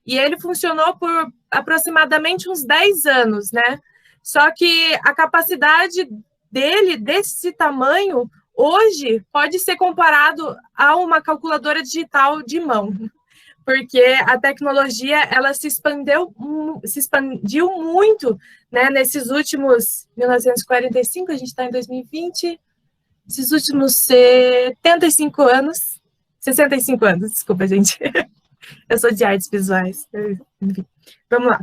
A: e ele funcionou por aproximadamente uns 10 anos, né? Só que a capacidade dele, desse tamanho, hoje, pode ser comparado a uma calculadora digital de mão, porque a tecnologia, ela se expandiu muito, né? Nesses últimos 1945, a gente está em 2020, esses últimos 65 anos, desculpa, gente. Eu sou de artes visuais. Enfim, vamos lá.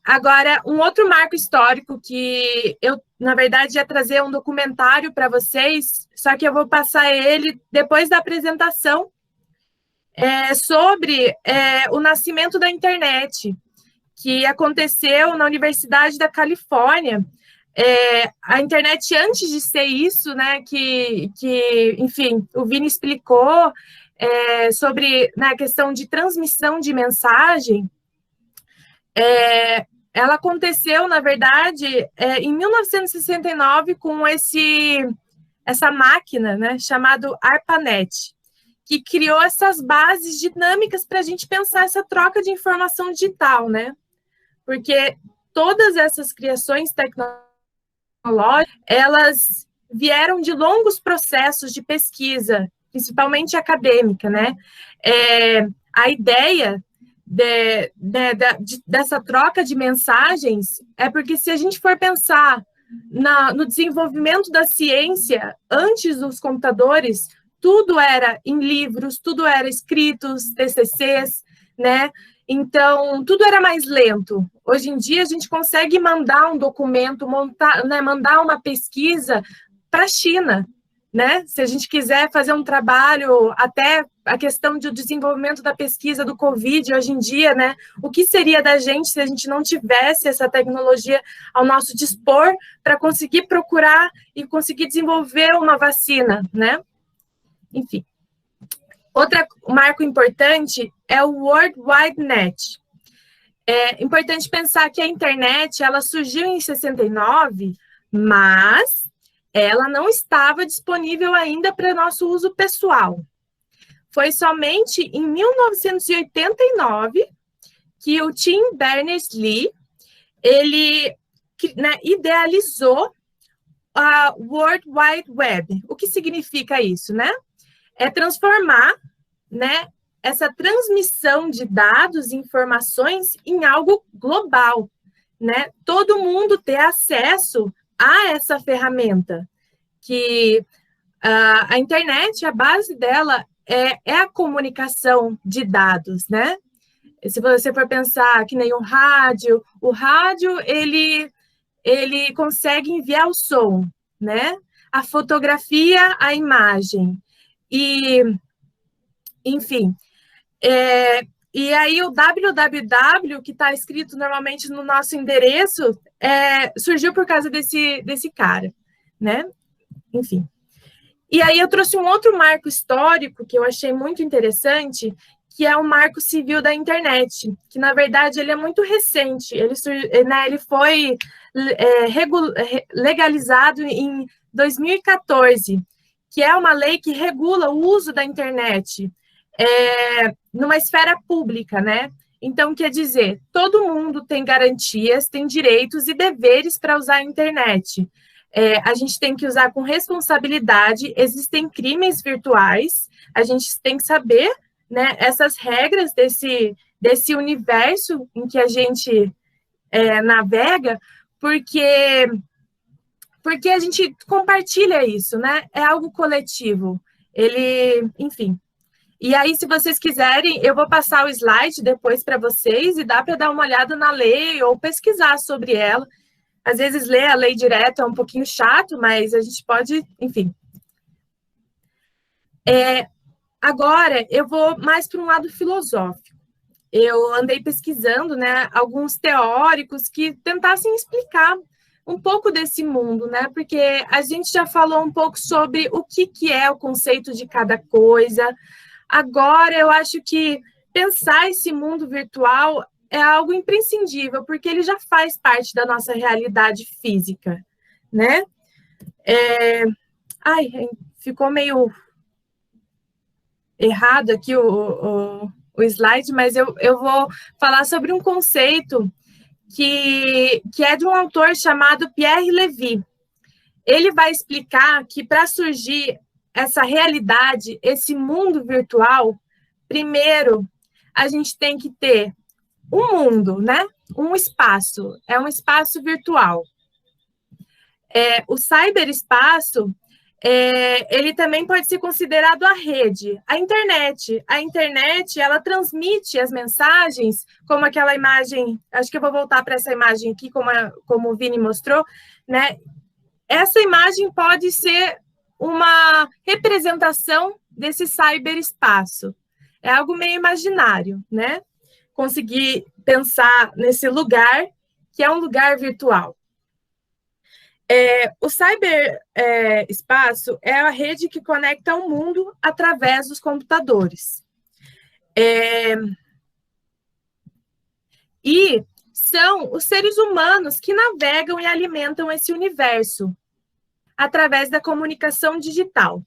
A: Agora, um outro marco histórico que eu, na verdade, ia trazer um documentário para vocês, só que eu vou passar ele depois da apresentação, sobre o nascimento da internet, que aconteceu na Universidade da Califórnia. A internet, antes de ser isso, né, que enfim, o Vini explicou, sobre, né, a questão de transmissão de mensagem, ela aconteceu, na verdade, em 1969, com essa máquina, né, chamada ARPANET, que criou essas bases dinâmicas para a gente pensar essa troca de informação digital, né? Porque todas essas criações tecnológicas, elas vieram de longos processos de pesquisa principalmente acadêmica, né? A ideia dessa troca de mensagens é porque se a gente for pensar no desenvolvimento da ciência antes dos computadores, tudo era em livros, tudo era escritos, TCCs, né? Então, tudo era mais lento. Hoje em dia, a gente consegue mandar um documento, mandar uma pesquisa para a China, né? Se a gente quiser fazer um trabalho, até a questão do desenvolvimento da pesquisa do Covid hoje em dia, né? O que seria da gente se a gente não tivesse essa tecnologia ao nosso dispor para conseguir procurar e conseguir desenvolver uma vacina, né? Enfim. Outro marco importante é o World Wide Net. É importante pensar que a internet, ela surgiu em 69, mas ela não estava disponível ainda para nosso uso pessoal. Foi somente em 1989 que o Tim Berners-Lee, ele, né, idealizou a World Wide Web. O que significa isso, né? É transformar, né, essa transmissão de dados e informações em algo global, né? Todo mundo ter acesso a essa ferramenta, que a internet, a base dela é a comunicação de dados, né? Se você for pensar que nem o rádio ele consegue enviar o som, né? A fotografia, a imagem. E, enfim, e aí o www, que está escrito normalmente no nosso endereço, surgiu por causa desse cara, né? Enfim. E aí eu trouxe um outro marco histórico que eu achei muito interessante, que é o Marco Civil da Internet, que, na verdade, ele é muito recente. Ele foi legalizado em 2014, que é uma lei que regula o uso da internet numa esfera pública, né? Então, quer dizer, todo mundo tem garantias, tem direitos e deveres para usar a internet. A gente tem que usar com responsabilidade, existem crimes virtuais, a gente tem que saber, né, essas regras desse universo em que a gente navega, porque a gente compartilha isso, né? É algo coletivo. Enfim. E aí, se vocês quiserem, eu vou passar o slide depois para vocês e dá para dar uma olhada na lei ou pesquisar sobre ela. Às vezes, ler a lei direto é um pouquinho chato, mas a gente pode, enfim. Agora, eu vou mais para um lado filosófico. Eu andei pesquisando, né, alguns teóricos que tentassem explicar um pouco desse mundo, né, porque a gente já falou um pouco sobre o que é o conceito de cada coisa. Agora, eu acho que pensar esse mundo virtual é algo imprescindível, porque ele já faz parte da nossa realidade física, né? Ficou meio errado aqui o slide, mas eu vou falar sobre um conceito que é de um autor chamado Pierre Levy. Ele vai explicar que para surgir essa realidade, esse mundo virtual, primeiro a gente tem que ter um mundo, né? Um espaço, é um espaço virtual. O cyberespaço, ele também pode ser considerado a rede, a internet. A internet, ela transmite as mensagens, como aquela imagem, acho que eu vou voltar para essa imagem aqui, como o Vini mostrou, né? Essa imagem pode ser uma representação desse cyberespaço. É algo meio imaginário, né? Conseguir pensar nesse lugar, que é um lugar virtual. O cyberespaço é a rede que conecta o mundo através dos computadores. E são os seres humanos que navegam e alimentam esse universo através da comunicação digital.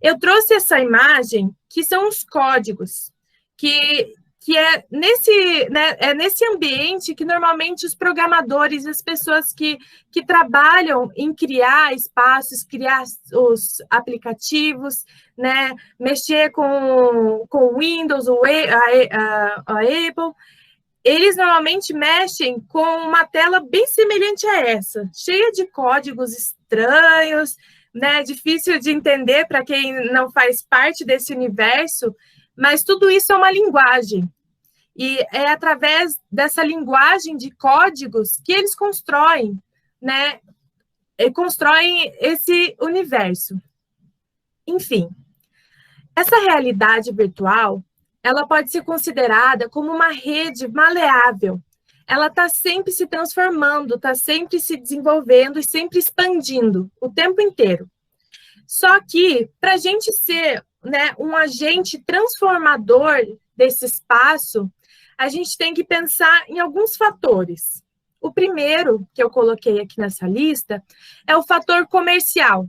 A: Eu trouxe essa imagem, que são os códigos, que que é nesse ambiente que normalmente os programadores, as pessoas que trabalham em criar espaços, criar os aplicativos, né, mexer com o Windows, a Apple, eles normalmente mexem com uma tela bem semelhante a essa, cheia de códigos estranhos, né, difícil de entender para quem não faz parte desse universo, mas tudo isso é uma linguagem. E é através dessa linguagem de códigos que eles constroem, né? E constroem esse universo. Enfim, essa realidade virtual, ela pode ser considerada como uma rede maleável. Ela está sempre se transformando, está sempre se desenvolvendo e sempre expandindo o tempo inteiro. Só que, para a gente ser, né, um agente transformador desse espaço, a gente tem que pensar em alguns fatores. O primeiro, que eu coloquei aqui nessa lista, é o fator comercial.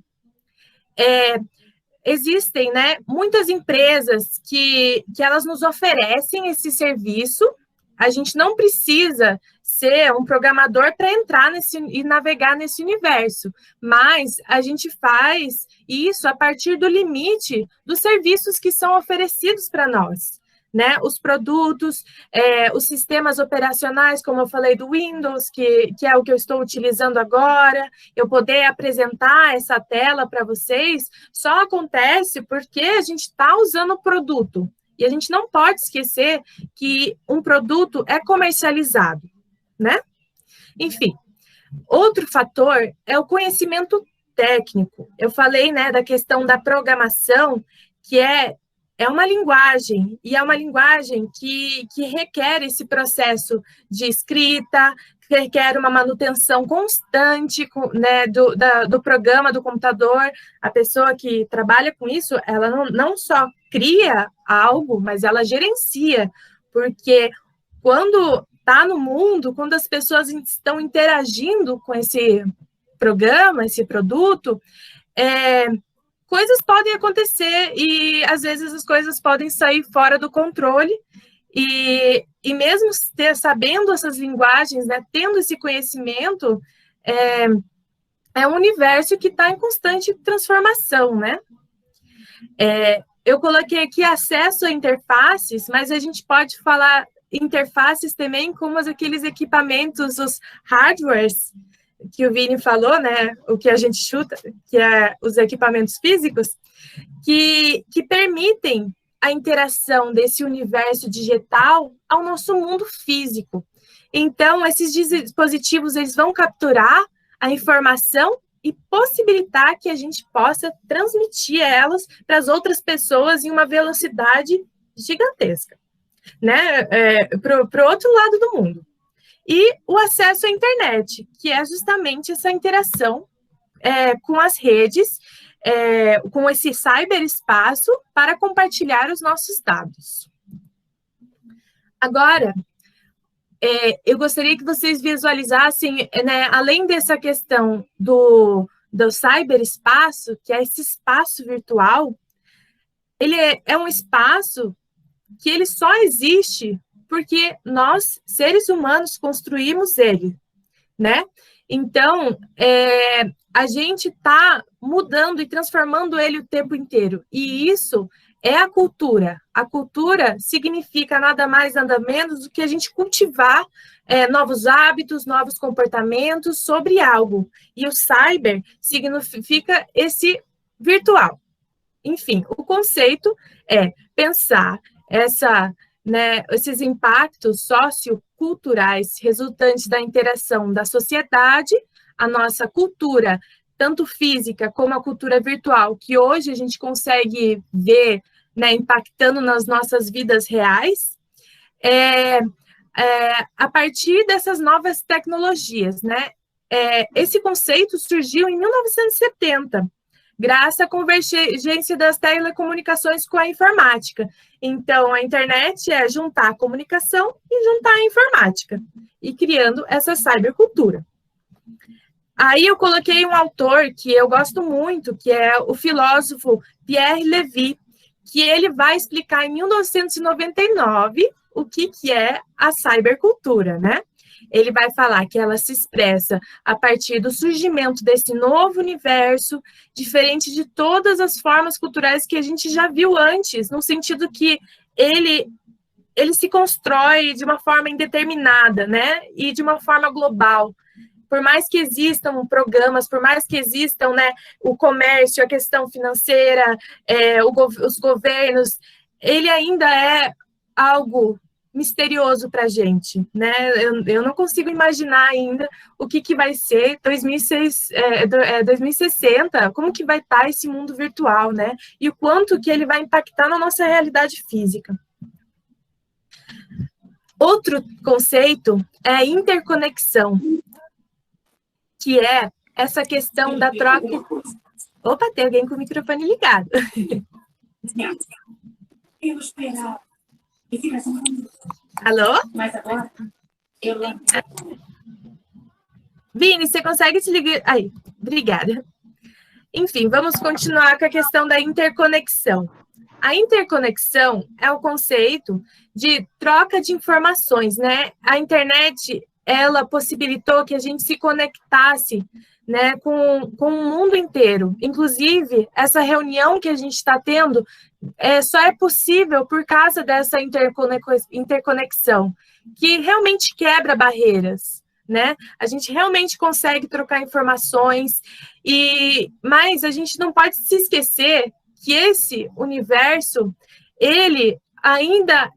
A: Existem, né, muitas empresas que elas nos oferecem esse serviço. A gente não precisa ser um programador para entrar e navegar nesse universo, mas a gente faz isso a partir do limite dos serviços que são oferecidos para nós, né? Os produtos, os sistemas operacionais, como eu falei do Windows, que é o que eu estou utilizando agora, eu poder apresentar essa tela para vocês, só acontece porque a gente está usando o produto. E a gente não pode esquecer que um produto é comercializado, né? Enfim, outro fator é o conhecimento técnico. Eu falei, né, da questão da programação, que é uma linguagem, e é uma linguagem que requer esse processo de escrita, que requer uma manutenção constante, né, do programa, do computador. A pessoa que trabalha com isso, ela não só cria algo, mas ela gerencia, porque quando está no mundo, quando as pessoas estão interagindo com esse programa, esse produto, coisas podem acontecer e, às vezes, as coisas podem sair fora do controle e mesmo sabendo essas linguagens, né, tendo esse conhecimento, é um universo que está em constante transformação, né? Eu coloquei aqui acesso a interfaces, mas a gente pode falar interfaces também como aqueles equipamentos, os hardwares, que o Vini falou, né, o que a gente chuta, que é os equipamentos físicos, que permitem a interação desse universo digital ao nosso mundo físico. Então, esses dispositivos, eles vão capturar a informação e possibilitar que a gente possa transmitir elas para as outras pessoas em uma velocidade gigantesca, né, para o outro lado do mundo. E o acesso à internet, que é justamente essa interação com as redes, com esse cyberespaço para compartilhar os nossos dados. Agora, eu gostaria que vocês visualizassem, né, além dessa questão do cyberespaço, que é esse espaço virtual, ele é um espaço que ele só existe porque nós, seres humanos, construímos ele, né? Então, a gente está mudando e transformando ele o tempo inteiro. E isso é a cultura. A cultura significa nada mais, nada menos do que a gente cultivar novos hábitos, novos comportamentos sobre algo. E o cyber significa esse virtual. Enfim, o conceito é pensar esses impactos socioculturais resultantes da interação da sociedade, a nossa cultura, tanto física como a cultura virtual, que hoje a gente consegue ver, né, impactando nas nossas vidas reais, a partir dessas novas tecnologias, né? Esse conceito surgiu em 1970, graças à convergência das telecomunicações com a informática. Então, a internet é juntar a comunicação e juntar a informática, e criando essa cybercultura. Aí eu coloquei um autor que eu gosto muito, que é o filósofo Pierre Levy, que ele vai explicar em 1999 o que é a cybercultura, né? Ele vai falar que ela se expressa a partir do surgimento desse novo universo, diferente de todas as formas culturais que a gente já viu antes, no sentido que ele se constrói de uma forma indeterminada, né? E de uma forma global. Por mais que existam programas, por mais que existam, né, o comércio, a questão financeira, os governos, ele ainda é algo misterioso para a gente, né? Eu não consigo imaginar ainda o que vai ser 2060, como que vai estar esse mundo virtual, né? E o quanto que ele vai impactar na nossa realidade física. Outro conceito é a interconexão, que é essa questão da troca... Opa, tem alguém com o microfone ligado. Alô? Mas agora? Vini, você consegue se ligar? Aí, obrigada. Enfim, vamos continuar com a questão da interconexão. A interconexão é o conceito de troca de informações, né? A internet, ela possibilitou que a gente se conectasse, né, com o mundo inteiro. Inclusive, essa reunião que a gente está tendo só é possível por causa dessa interconexão, que realmente quebra barreiras, né? A gente realmente consegue trocar informações, mas a gente não pode se esquecer que esse universo, ele ainda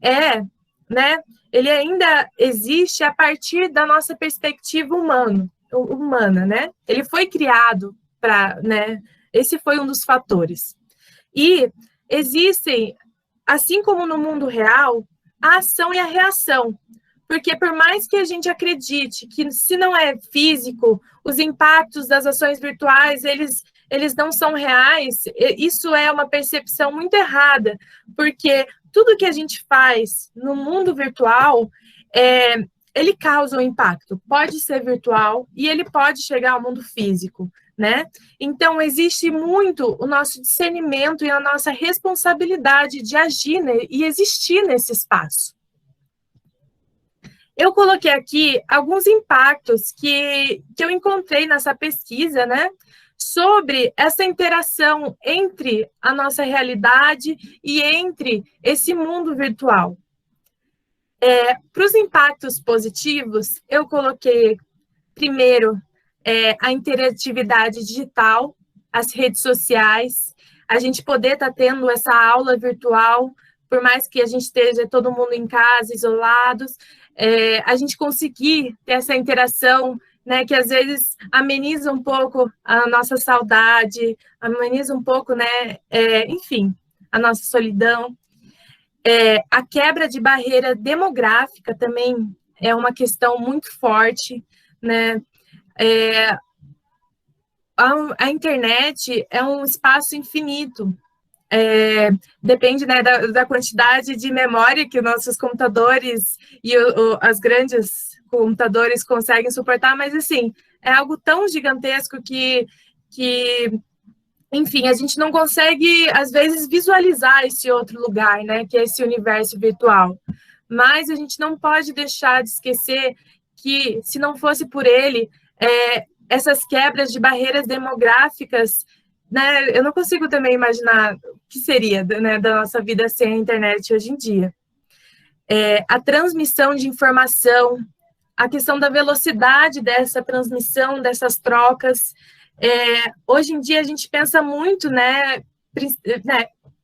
A: né? Ele ainda existe a partir da nossa perspectiva humana, né? Ele foi criado para, né? Esse foi um dos fatores. E existem, assim como no mundo real, a ação e a reação. Porque por mais que a gente acredite que se não é físico, os impactos das ações virtuais, eles não são reais, isso é uma percepção muito errada, porque tudo que a gente faz no mundo virtual, ele causa um impacto. Pode ser virtual e ele pode chegar ao mundo físico, né? Então, existe muito o nosso discernimento e a nossa responsabilidade de agir e existir nesse espaço. Eu coloquei aqui alguns impactos que eu encontrei nessa pesquisa, né? Sobre essa interação entre a nossa realidade e entre esse mundo virtual. Para os impactos positivos, eu coloquei, primeiro, a interatividade digital, as redes sociais, a gente poder estar tendo essa aula virtual, por mais que a gente esteja todo mundo em casa, isolados, a gente conseguir ter essa interação, né, que às vezes ameniza um pouco a nossa saudade, ameniza um pouco, né, enfim, a nossa solidão. A quebra de barreira demográfica também é uma questão muito forte, né? A internet é um espaço infinito. Depende, né, da quantidade de memória que os nossos computadores e as grandes computadores conseguem suportar, mas assim, é algo tão gigantesco que enfim, a gente não consegue, às vezes, visualizar esse outro lugar, né, que é esse universo virtual. Mas a gente não pode deixar de esquecer que, se não fosse por ele, essas quebras de barreiras demográficas, né, eu não consigo também imaginar o que seria, né, da nossa vida sem a internet hoje em dia. A transmissão de informação, a questão da velocidade dessa transmissão, dessas trocas. Hoje em dia a gente pensa muito, né,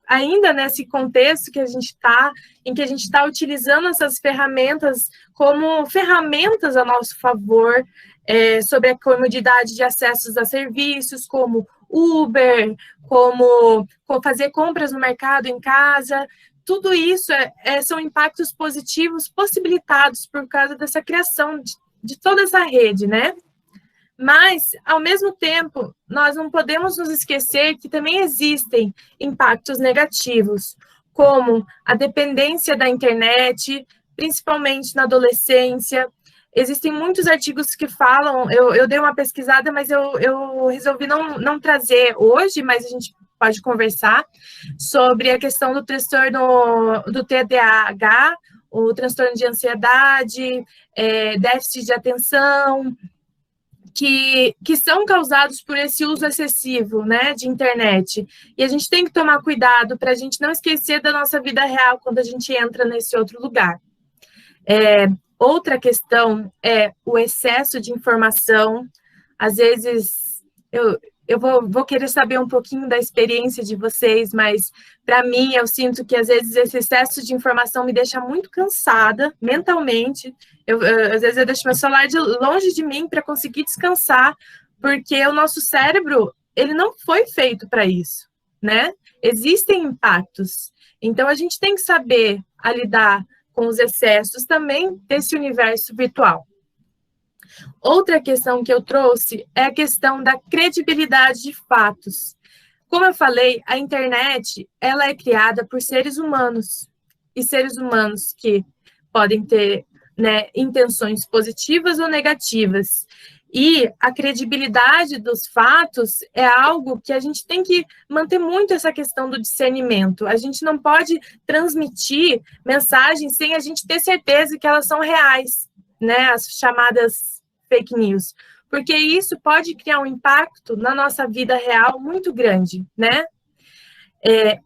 A: ainda nesse contexto que a gente está, em que a gente está utilizando essas ferramentas como ferramentas a nosso favor, sobre a comodidade de acessos a serviços, como Uber, como fazer compras no mercado em casa. Tudo isso são impactos positivos possibilitados por causa dessa criação de toda essa rede, né? Mas, ao mesmo tempo, nós não podemos nos esquecer que também existem impactos negativos, como a dependência da internet, principalmente na adolescência. Existem muitos artigos que falam, eu dei uma pesquisada, mas eu resolvi não trazer hoje, mas a gente pode conversar sobre a questão do transtorno do TDAH, o transtorno de ansiedade, déficit de atenção, que são causados por esse uso excessivo, né, de internet. E a gente tem que tomar cuidado para a gente não esquecer da nossa vida real quando a gente entra nesse outro lugar. Outra questão é o excesso de informação. Às vezes, eu vou querer saber um pouquinho da experiência de vocês, mas, para mim, eu sinto que, às vezes, esse excesso de informação me deixa muito cansada, mentalmente. Às vezes, eu deixo meu celular longe de mim para conseguir descansar, porque o nosso cérebro, ele não foi feito para isso, né? Existem impactos. Então, a gente tem que saber lidar com os excessos também desse universo virtual. Outra questão que eu trouxe é a questão da credibilidade de fatos. Como eu falei, a internet, ela é criada por seres humanos, e seres humanos que podem ter, né, intenções positivas ou negativas. E a credibilidade dos fatos é algo que a gente tem que manter muito essa questão do discernimento. A gente não pode transmitir mensagens sem a gente ter certeza que elas são reais, né? As chamadas fake news. Porque isso pode criar um impacto na nossa vida real muito grande, né?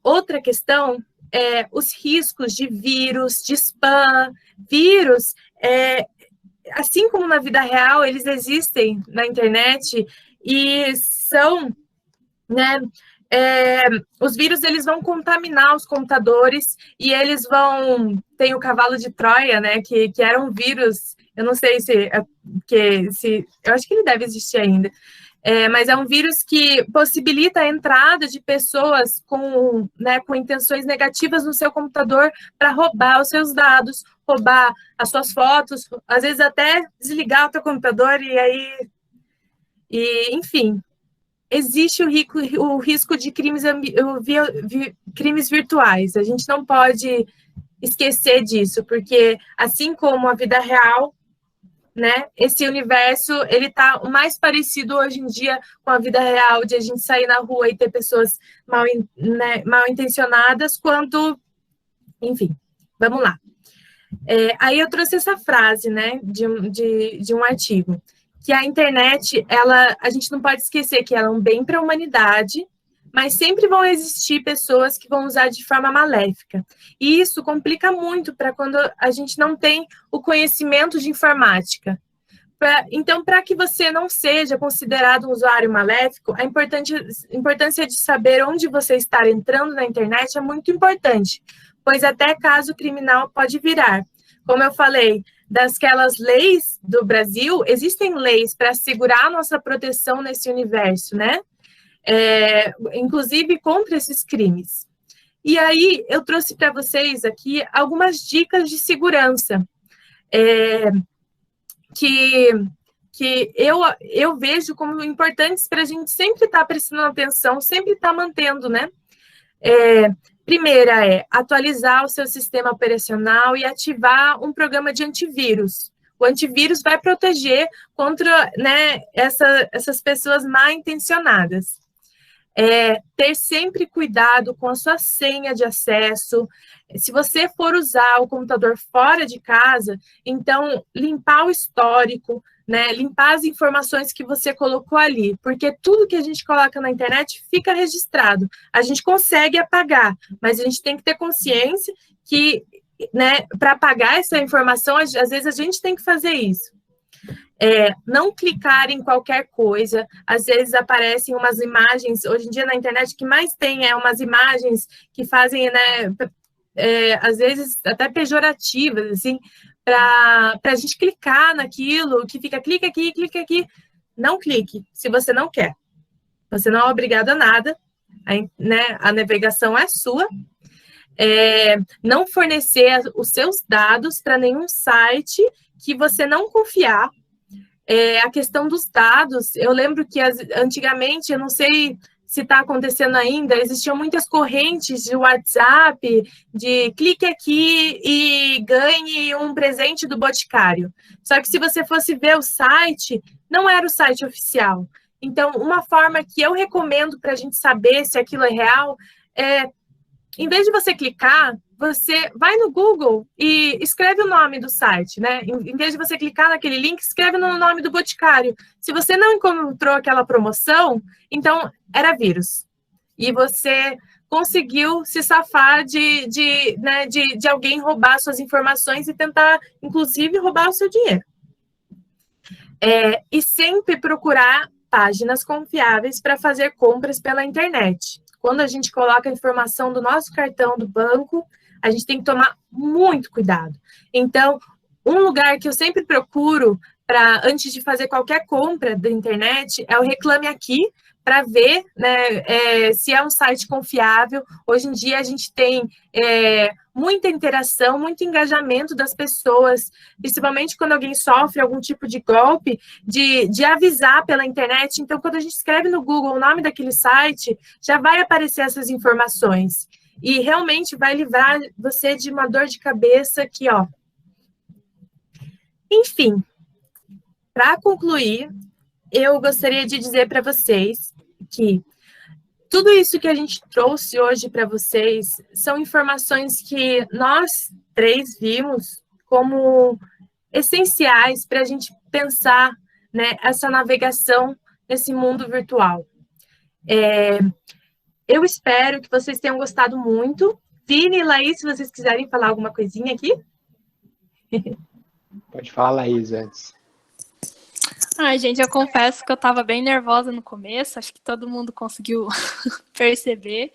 A: Outra questão é os riscos de vírus, de spam. Vírus assim como na vida real, eles existem na internet e são, né, os vírus, eles vão contaminar os computadores e eles tem o cavalo de Troia, né, que era um vírus, eu não sei eu acho que ele deve existir ainda, mas é um vírus que possibilita a entrada de pessoas com intenções negativas no seu computador para roubar os seus dados, roubar as suas fotos, às vezes até desligar o teu computador enfim, existe o risco de crimes virtuais. A gente não pode esquecer disso, porque assim como a vida real, né, esse universo, ele tá o mais parecido hoje em dia com a vida real, de a gente sair na rua e ter pessoas mal intencionadas, quanto, enfim, vamos lá. Aí eu trouxe essa frase, né, de um artigo, que a internet, a gente não pode esquecer que ela é um bem para a humanidade, mas sempre vão existir pessoas que vão usar de forma maléfica. E isso complica muito para quando a gente não tem o conhecimento de informática. Então, para que você não seja considerado um usuário maléfico, a importância de saber onde você está entrando na internet é muito importante, pois até caso criminal pode virar. Como eu falei, daquelas leis do Brasil, existem leis para assegurar a nossa proteção nesse universo, né? Inclusive contra esses crimes. E aí, eu trouxe para vocês aqui algumas dicas de segurança que eu vejo como importantes para a gente sempre estar prestando atenção, sempre estar mantendo, né? Primeira é atualizar o seu sistema operacional e ativar um programa de antivírus. O antivírus vai proteger contra, né, essas pessoas mal intencionadas. Ter sempre cuidado com a sua senha de acesso. Se você for usar o computador fora de casa, então limpar o histórico, né, limpar as informações que você colocou ali, porque tudo que a gente coloca na internet fica registrado. A gente consegue apagar, mas a gente tem que ter consciência que, né, para apagar essa informação, às vezes a gente tem que fazer isso. Não clicar em qualquer coisa. Às vezes aparecem umas imagens, hoje em dia na internet, que mais tem umas imagens que fazem, né, às vezes até pejorativas, assim, para a gente clicar naquilo, que fica clica aqui. Não clique, se você não quer. Você não é obrigado a nada, né, a navegação é sua. Não fornecer os seus dados para nenhum site que você não confiar. A questão dos dados, eu lembro que antigamente, eu não sei se está acontecendo ainda, existiam muitas correntes de WhatsApp, de clique aqui e ganhe um presente do Boticário. Só que se você fosse ver o site, não era o site oficial. Então, uma forma que eu recomendo para a gente saber se aquilo é real, em vez de você clicar, você vai no Google e escreve o nome do site, né? Em vez de você clicar naquele link, escreve no nome do boticário. Se você não encontrou aquela promoção, então era vírus. E você conseguiu se safar de alguém roubar suas informações e tentar, inclusive, roubar o seu dinheiro. E sempre procurar páginas confiáveis para fazer compras pela internet. Quando a gente coloca a informação do nosso cartão do banco, a gente tem que tomar muito cuidado. Então, um lugar que eu sempre procuro antes de fazer qualquer compra da internet é o Reclame Aqui, para ver, né, se é um site confiável. Hoje em dia a gente tem muita interação, muito engajamento das pessoas, principalmente quando alguém sofre algum tipo de golpe, de avisar pela internet. Então, quando a gente escreve no Google o nome daquele site, já vai aparecer essas informações. E realmente vai livrar você de uma dor de cabeça aqui, ó. Enfim, para concluir, eu gostaria de dizer para vocês que tudo isso que a gente trouxe hoje para vocês são informações que nós três vimos como essenciais para a gente pensar, né, essa navegação nesse mundo virtual. Eu espero que vocês tenham gostado muito. Vini e Laís, se vocês quiserem falar alguma coisinha aqui.
C: Pode falar, Laís, antes.
B: Ai, gente, eu confesso que eu estava bem nervosa no começo, acho que todo mundo conseguiu perceber,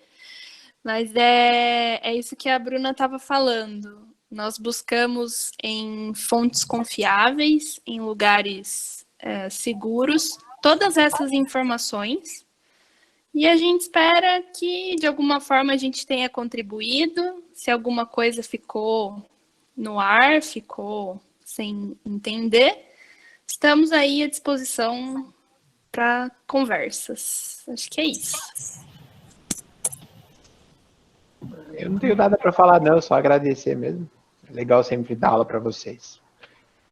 B: mas é isso que a Bruna estava falando. Nós buscamos em fontes confiáveis, em lugares seguros, todas essas informações, e a gente espera que, de alguma forma, a gente tenha contribuído. Se alguma coisa ficou no ar, ficou sem entender, estamos aí à disposição para conversas. Acho que é isso.
C: Eu não tenho nada para falar, não, só agradecer mesmo. É legal sempre dar aula para vocês.